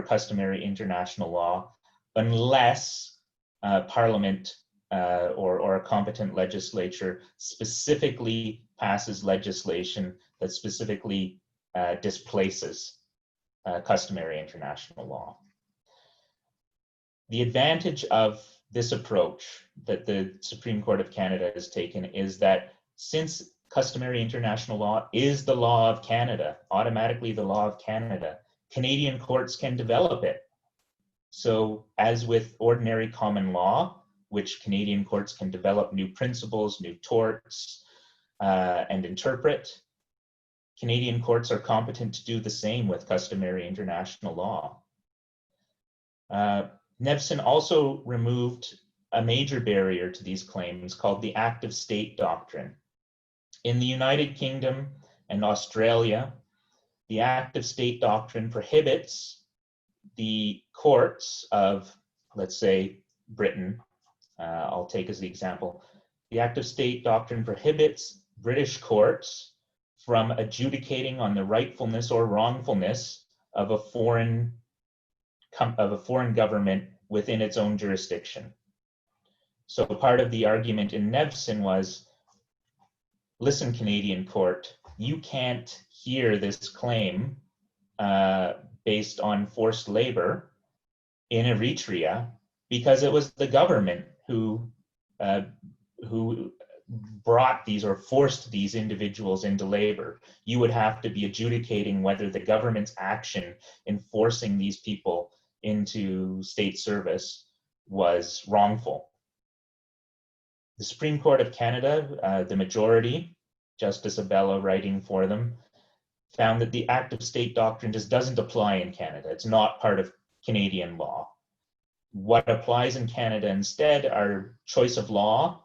customary international law unless Parliament or a competent legislature specifically passes legislation that specifically displaces customary international law. The advantage of this approach that the Supreme Court of Canada has taken is that since customary international law is the law of Canada, automatically the law of Canada, Canadian courts can develop it. So as with ordinary common law, which Canadian courts can develop new principles, new torts, and interpret, Canadian courts are competent to do the same with customary international law. Nevson also removed a major barrier to these claims called the active state doctrine. In the United Kingdom and Australia, the active state doctrine prohibits the courts of, let's say, Britain, I'll take as the example, the active state doctrine prohibits British courts from adjudicating on the rightfulness or wrongfulness of a foreign government within its own jurisdiction. So part of the argument in Nevson was, listen, Canadian court, you can't hear this claim based on forced labor in Eritrea because it was the government who brought these or forced these individuals into labor. You would have to be adjudicating whether the government's action in forcing these people into state service was wrongful. The Supreme Court of Canada, the majority, Justice Abella writing for them, found that the active state doctrine just doesn't apply in Canada. It's not part of Canadian law. What applies in Canada instead are choice of law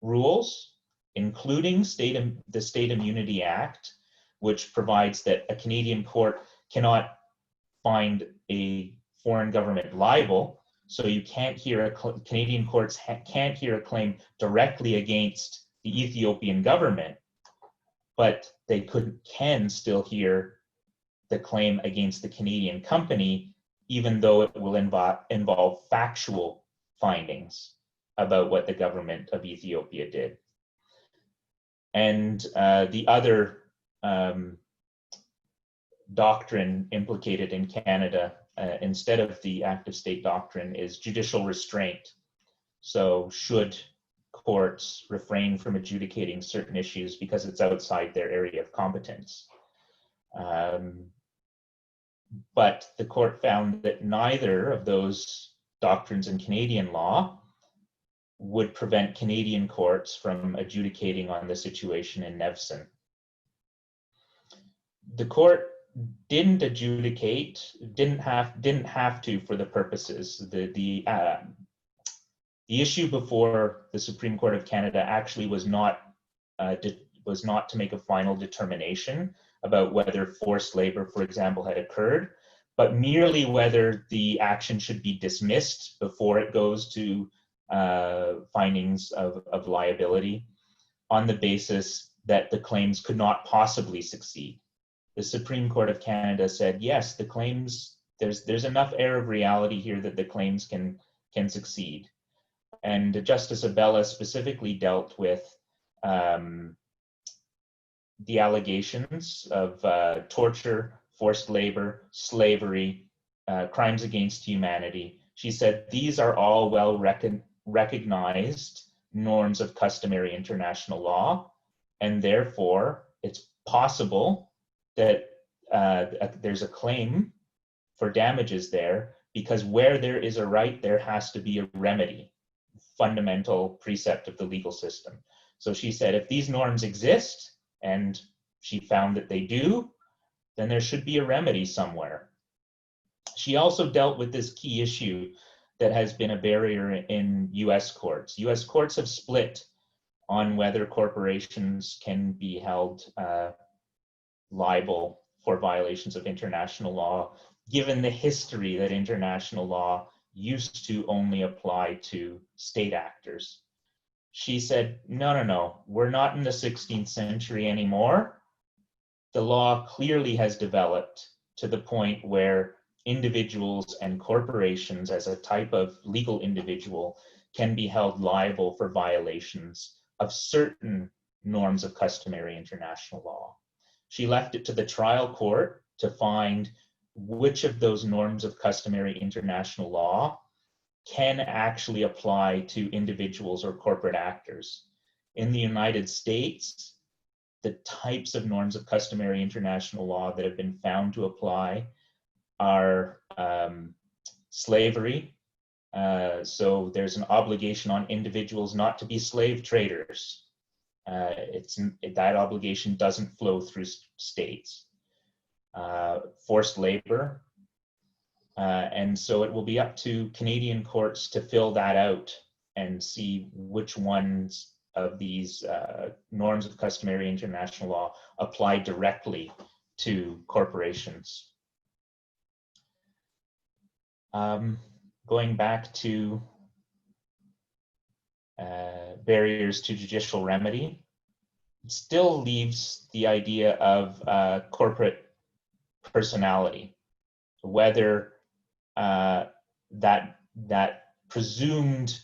rules, including the State Immunity Act, which provides that a Canadian court cannot find a foreign government liable. So you can't hear Canadian courts can't hear a claim directly against the Ethiopian government, but they can still hear the claim against the Canadian company, even though it will involve factual findings about what the government of Ethiopia did. And the other doctrine implicated in Canada, instead of the active state doctrine, is judicial restraint. So should courts refrain from adjudicating certain issues because it's outside their area of competence? But the court found that neither of those doctrines in Canadian law would prevent Canadian courts from adjudicating on the situation in Nevson. The court didn't adjudicate, didn't have to for the purposes. The issue before the Supreme Court of Canada actually was not to make a final determination about whether forced labor, for example, had occurred, but merely whether the action should be dismissed before it goes to findings of liability on the basis that the claims could not possibly succeed. The Supreme Court of Canada said, yes, the claims, there's enough air of reality here that the claims can succeed. And Justice Abella specifically dealt with the allegations of torture, forced labor, slavery, crimes against humanity. She said these are all well recognized norms of customary international law, and therefore it's possible that there's a claim for damages there, because where there is a right, there has to be a remedy, fundamental precept of the legal system. So she said, if these norms exist, and she found that they do, then there should be a remedy somewhere. She also dealt with this key issue that has been a barrier in US courts. US courts have split on whether corporations can be held liable for violations of international law, given the history that international law used to only apply to state actors. She said, no, we're not in the 16th century anymore. The law clearly has developed to the point where individuals and corporations as a type of legal individual can be held liable for violations of certain norms of customary international law. She left it to the trial court to find which of those norms of customary international law can actually apply to individuals or corporate actors. In the United States, the types of norms of customary international law that have been found to apply are slavery. So there's an obligation on individuals not to be slave traders. That obligation doesn't flow through states. Forced labor. And so it will be up to Canadian courts to fill that out and see which ones of these norms of customary international law apply directly to corporations. Going back to barriers to judicial remedy, it still leaves the idea of corporate personality, whether that presumed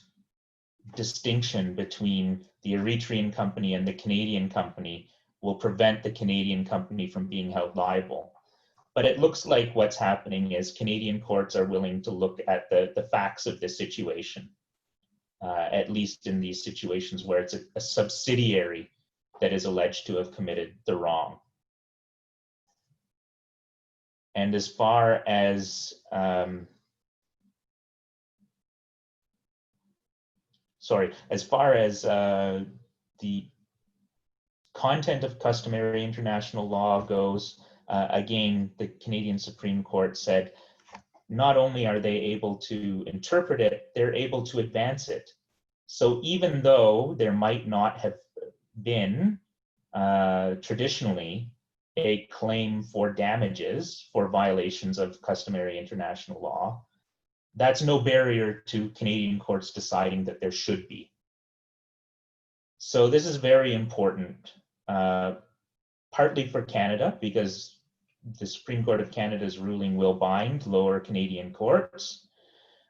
distinction between the Eritrean company and the Canadian company will prevent the Canadian company from being held liable. But it looks like what's happening is Canadian courts are willing to look at the facts of the situation, at least in these situations where it's a subsidiary that is alleged to have committed the wrong. And as far as the content of customary international law goes, again, the Canadian Supreme Court said not only are they able to interpret it, they're able to advance it. So even though there might not have been traditionally a claim for damages for violations of customary international law, that's no barrier to Canadian courts deciding that there should be. So this is very important, partly for Canada, because the Supreme Court of Canada's ruling will bind lower Canadian courts,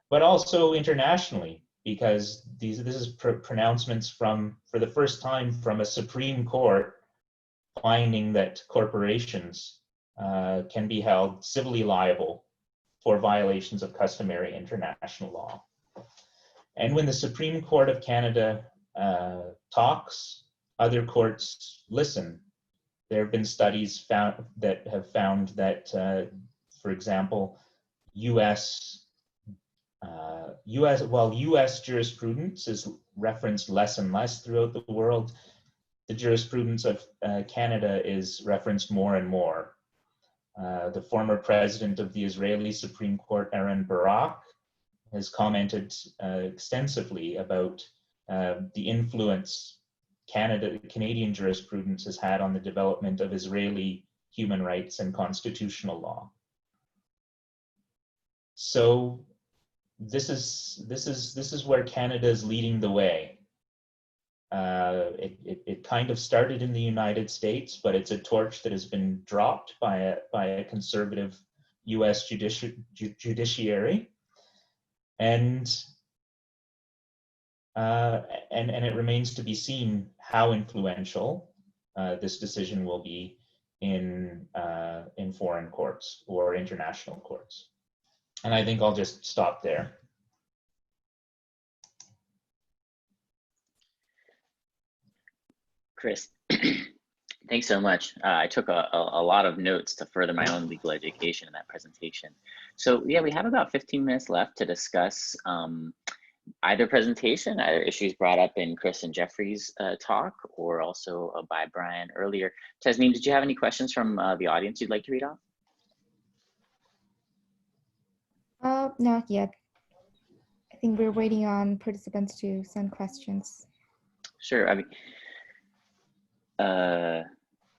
but also internationally, because this is pronouncements for the first time from a Supreme Court finding that corporations can be held civilly liable for violations of customary international law. And when the Supreme Court of Canada talks, other courts listen. There have been studies that have found that, for example, US jurisprudence is referenced less and less throughout the world. The jurisprudence of Canada is referenced more and more. The former president of the Israeli Supreme Court, Aaron Barak, has commented extensively about the influence Canadian jurisprudence has had on the development of Israeli human rights and constitutional law. So this is where Canada is leading the way. It kind of started in the United States, but it's a torch that has been dropped by a conservative U.S. judiciary, and it remains to be seen how influential this decision will be in foreign courts or international courts. And I think I'll just stop there. Chris, thanks so much. I took a lot of notes to further my own legal education in that presentation. So yeah, we have about 15 minutes left to discuss either presentation, either issues brought up in Chris and Jeffrey's talk, or also by Brian earlier. Tasneem, did you have any questions from the audience you'd like to read off? Not yet. I think we're waiting on participants to send questions. Sure. I mean,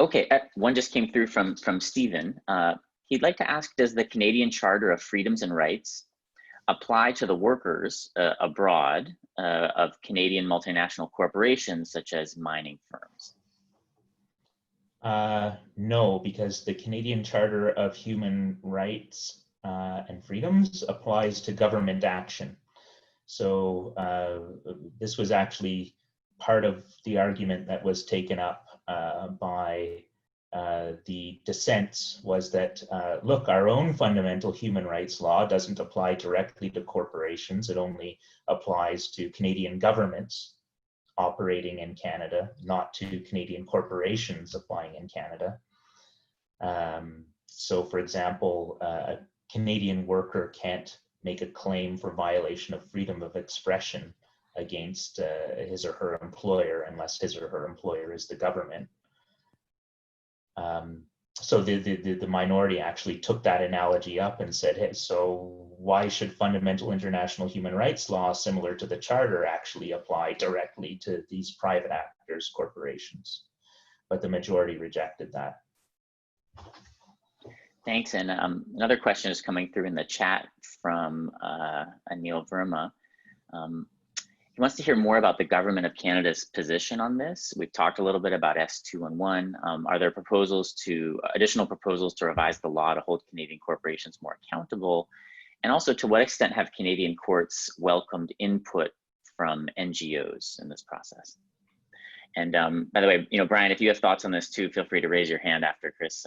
okay, one just came through from Stephen. He'd like to ask, does the Canadian Charter of Freedoms and Rights apply to the workers abroad of Canadian multinational corporations such as mining firms? No, because the Canadian Charter of Human Rights and Freedoms applies to government action. So this was actually part of the argument that was taken up by the dissents, was that, look, our own fundamental human rights law doesn't apply directly to corporations. It only applies to Canadian governments operating in Canada, not to Canadian corporations applying in Canada. So for example, a Canadian worker can't make a claim for violation of freedom of expression against his or her employer unless his or her employer is the government. So the minority actually took that analogy up and said, hey, so why should fundamental international human rights law similar to the Charter actually apply directly to these private actors, corporations? But the majority rejected that. Thanks. And another question is coming through in the chat from Anil Verma. He wants to hear more about the Government of Canada's position on this. We've talked a little bit about S211. Are there additional proposals to revise the law to hold Canadian corporations more accountable? And also, to what extent have Canadian courts welcomed input from NGOs in this process? And by the way, Brian, if you have thoughts on this too, feel free to raise your hand after Chris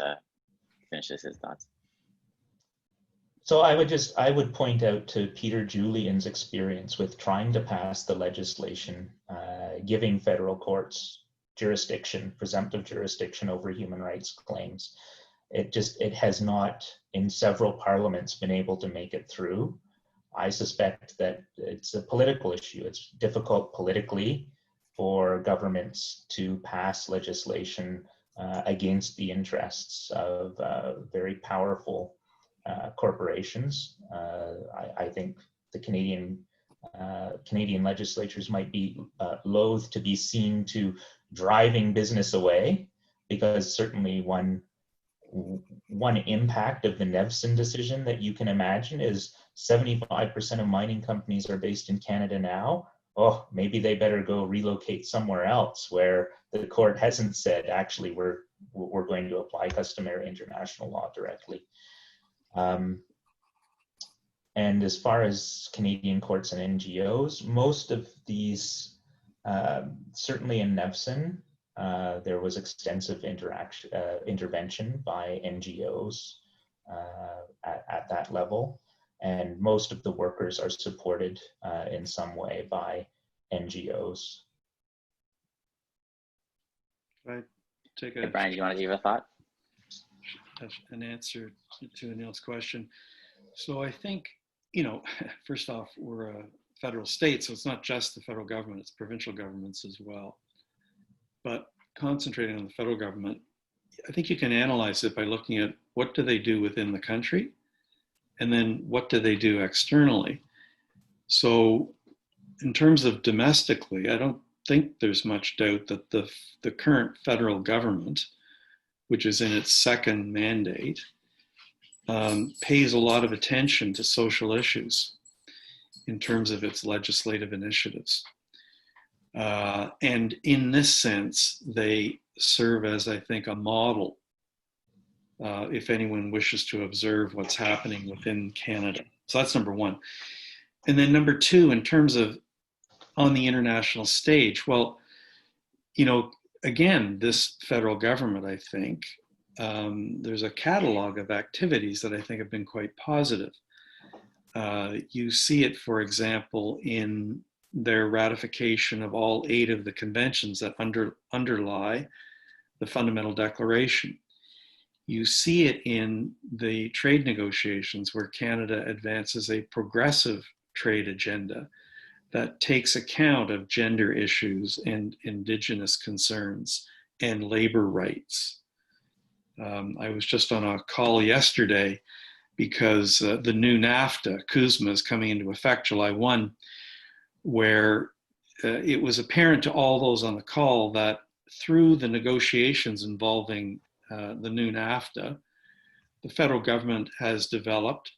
finishes his thoughts. So I would point out to Peter Julian's experience with trying to pass the legislation giving federal courts presumptive jurisdiction over human rights claims. It has not, in several parliaments, been able to make it through. I suspect that it's a political issue. It's difficult politically for governments to pass legislation against the interests of very powerful corporations. I think the Canadian Canadian legislatures might be loath to be seen to driving business away, because certainly one impact of the Nevson decision that you can imagine is 75% of mining companies are based in Canada now. Oh, maybe they better go relocate somewhere else where the court hasn't said, actually, we're going to apply customary international law directly. And as far as Canadian courts and NGOs, most of these, certainly in Nevson, there was extensive intervention by NGOs at that level, and most of the workers are supported in some way by NGOs. I take Hey, Brian, do you want to give a thought? an answer to Anil's question. So I think, first off, we're a federal state, so it's not just the federal government, it's provincial governments as well. But concentrating on the federal government, I think you can analyze it by looking at what do they do within the country, and then what do they do externally. So in terms of domestically, I don't think there's much doubt that the current federal government, which is in its second mandate, pays a lot of attention to social issues in terms of its legislative initiatives. And in this sense, they serve as, I think, a model if anyone wishes to observe what's happening within Canada. So that's number one. And then number two, in terms of on the international stage, well, again, this federal government, I think, there's a catalog of activities that I think have been quite positive. You see it, for example, in their ratification of all 8 of the conventions that underlie the Fundamental Declaration. You see it in the trade negotiations where Canada advances a progressive trade agenda that takes account of gender issues and Indigenous concerns and labor rights. I was just on a call yesterday because the new NAFTA, CUSMA, is coming into effect July 1, where it was apparent to all those on the call that through the negotiations involving the new NAFTA, the federal government has developed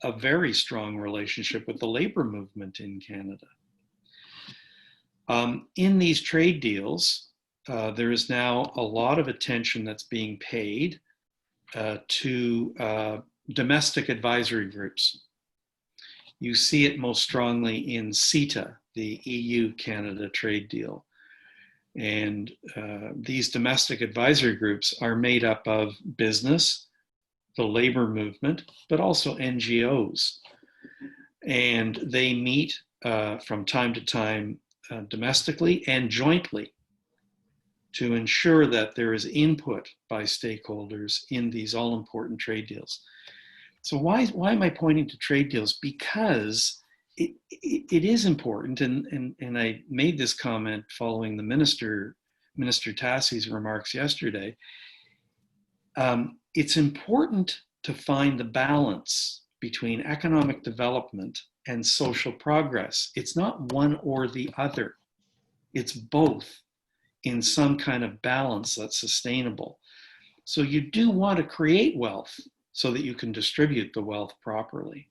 a very strong relationship with the labor movement in Canada. In these trade deals, there is now a lot of attention that's being paid to domestic advisory groups. You see it most strongly in CETA, the EU-Canada trade deal. And these domestic advisory groups are made up of business, the labor movement, but also NGOs. And they meet from time to time domestically and jointly to ensure that there is input by stakeholders in these all-important trade deals. So why am I pointing to trade deals? Because it is important, and I made this comment following the Minister Tassie's remarks yesterday. It's important to find the balance between economic development and social progress. It's not one or the other. It's both in some kind of balance that's sustainable. So you do want to create wealth so that you can distribute the wealth properly.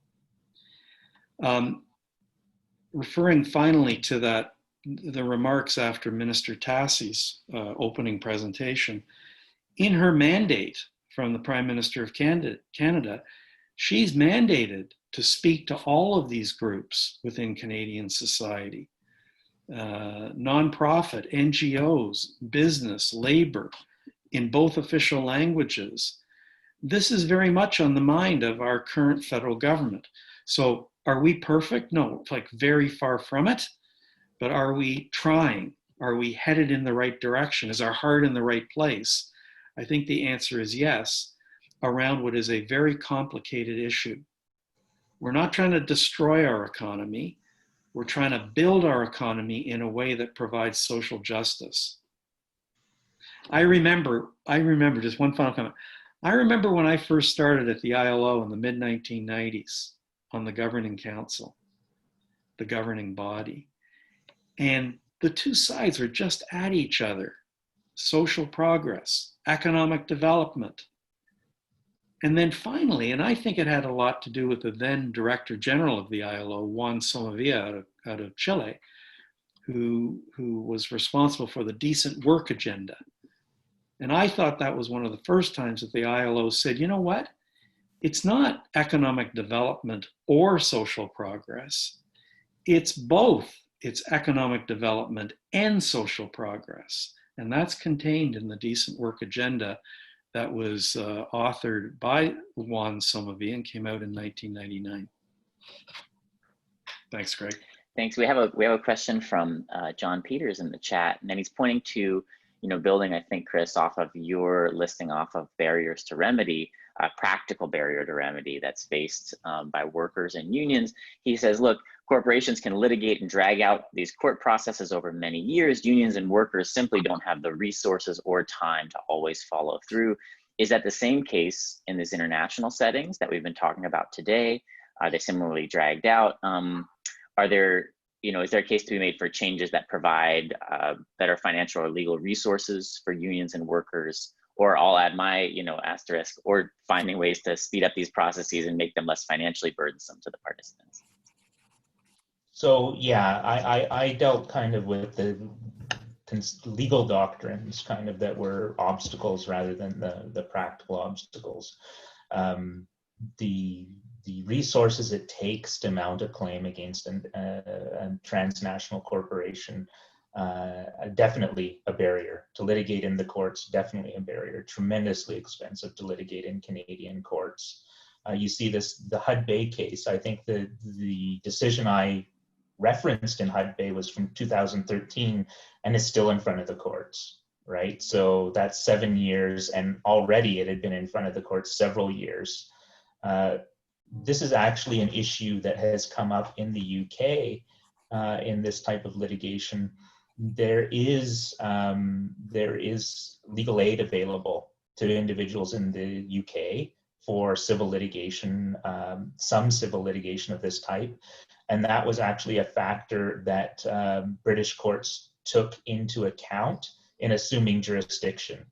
Referring finally to the remarks after Minister Tassie's opening presentation, in her mandate from the Prime Minister of Canada, she's mandated to speak to all of these groups within Canadian society, nonprofit, NGOs, business, labor, in both official languages. This is very much on the mind of our current federal government. So are we perfect? No, like very far from it. But are we trying? Are we headed in the right direction? Is our heart in the right place? I think the answer is yes, around what is a very complicated issue. We're not trying to destroy our economy. We're trying to build our economy in a way that provides social justice. I remember just one final comment. I remember when I first started at the ILO in the mid-1990s on the governing council. the governing body. And the two sides are just at each other. Social progress, economic development. And then finally, and I think it had a lot to do with the then Director General of the ILO, Juan Somavia out of Chile, who was responsible for the decent work agenda. And I thought that was one of the first times that the ILO said, you know what? It's not economic development or social progress. It's both. It's economic development and social progress. And that's contained in the decent work agenda that was authored by Juan Somavia and came out in 1999. Thanks, Greg. Thanks. We have a question from John Peters in the chat, and then he's pointing to, building, I think, Chris, off of your listing off of barriers to remedy, a practical barrier to remedy that's faced by workers and unions. He says, look, corporations can litigate and drag out these court processes over many years. Unions and workers simply don't have the resources or time to always follow through. Is that the same case in these international settings that we've been talking about today? Are they similarly dragged out? Are there, is there a case to be made for changes that provide better financial or legal resources for unions and workers? Or I'll add my, asterisk, or finding ways to speed up these processes and make them less financially burdensome to the participants. So yeah, I dealt kind of with the legal doctrines kind of that were obstacles rather than the practical obstacles. The resources it takes to mount a claim against a transnational corporation, definitely a barrier. To litigate in the courts, definitely a barrier. Tremendously expensive to litigate in Canadian courts. You see this, the Hud Bay case. I think the decision I referenced in Hud Bay was from 2013 and is still in front of the courts, right? So that's 7 years, and already it had been in front of the courts several years. This is actually an issue that has come up in the UK in this type of litigation. There is legal aid available to individuals in the UK for civil litigation, some civil litigation of this type. And that was actually a factor that British courts took into account in assuming jurisdiction.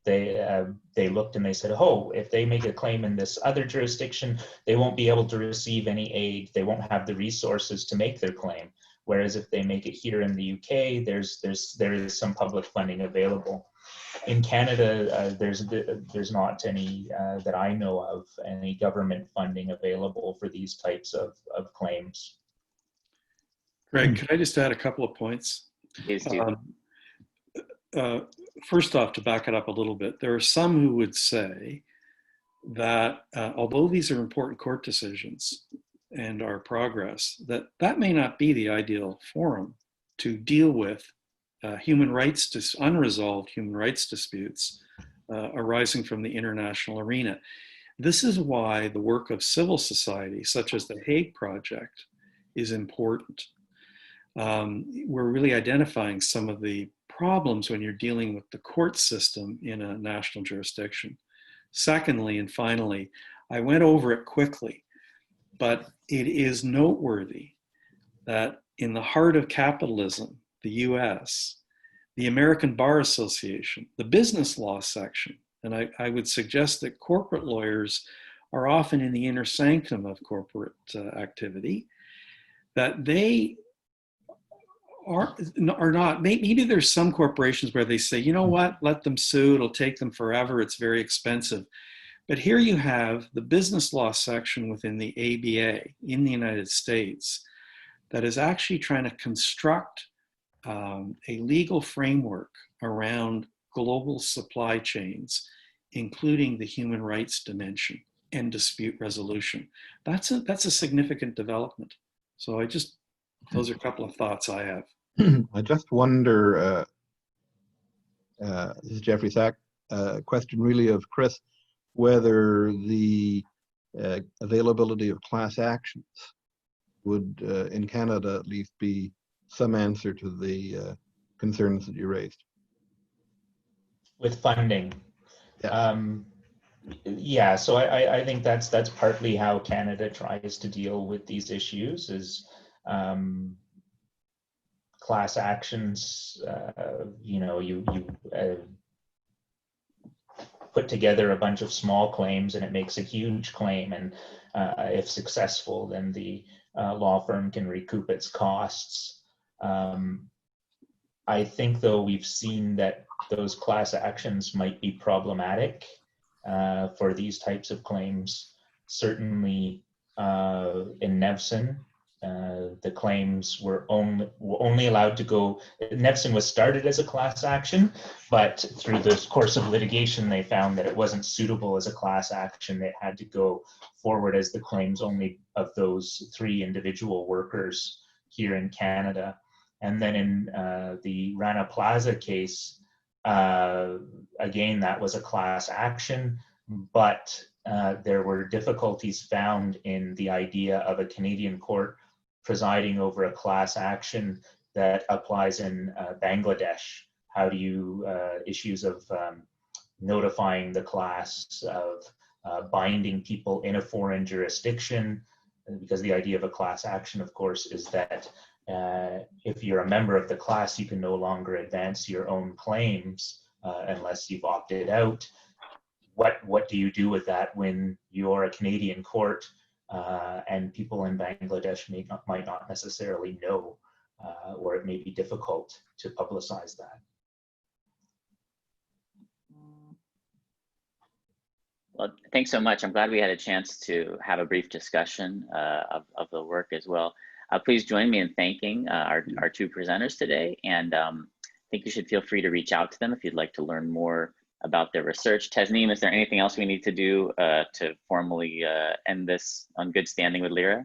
They looked and they said, oh, if they make a claim in this other jurisdiction, they won't be able to receive any aid. They won't have the resources to make their claim. Whereas if they make it here in the UK, there is some public funding available. In Canada, there's not any that I know of, any government funding available for these types of claims. Greg, could I just add a couple of points? Please do. First off, to back it up a little bit, there are some who would say that although these are important court decisions and our progress, that may not be the ideal forum to deal with unresolved human rights disputes arising from the international arena. This is why the work of civil society, such as the Hague Project, is important. We're really identifying some of the problems when you're dealing with the court system in a national jurisdiction. Secondly, and finally, I went over it quickly, but it is noteworthy that in the heart of capitalism, the US, the American Bar Association, the business law section, and I would suggest that corporate lawyers are often in the inner sanctum of corporate activity, that they are not, maybe there's some corporations where they say, you know what, let them sue, it'll take them forever, it's very expensive. But here you have the business law section within the ABA in the United States that is actually trying to construct a legal framework around global supply chains, including the human rights dimension and dispute resolution. That's a significant development. So those are a couple of thoughts I have. I just wonder, this is Jeffrey Sack, question really of Chris, whether the availability of class actions would, in Canada at least, be some answer to the concerns that you raised. With funding. Yeah. Yeah, so I think that's partly how Canada tries to deal with these issues, is class actions, you put together a bunch of small claims and it makes a huge claim, and if successful, then the law firm can recoup its costs. I think, though, we've seen that those class actions might be problematic for these types of claims. Certainly in Nevson, the claims were only allowed to go. Nevson was started as a class action, but through the course of litigation, they found that it wasn't suitable as a class action. It had to go forward as the claims only of those 3 individual workers here in Canada. And then in the Rana Plaza case, again, that was a class action, but there were difficulties found in the idea of a Canadian court presiding over a class action that applies in Bangladesh. How do you, issues of notifying the class, of binding people in a foreign jurisdiction, because the idea of a class action, of course, is that if you're a member of the class, you can no longer advance your own claims unless you've opted out. What do you do with that when you're a Canadian court and people in Bangladesh might not necessarily know, or it may be difficult to publicize that? Well, thanks so much. I'm glad we had a chance to have a brief discussion of the work as well. Please join me in thanking our 2 presenters today, and I think you should feel free to reach out to them if you'd like to learn more about their research. Tasneem, is there anything else we need to do to formally end this on good standing with LERA?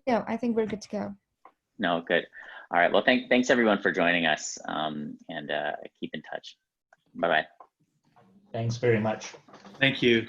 No, I think we're good to go. No, good. All right, well, thanks everyone for joining us, and keep in touch. Bye-bye. Thanks very much. Thank you.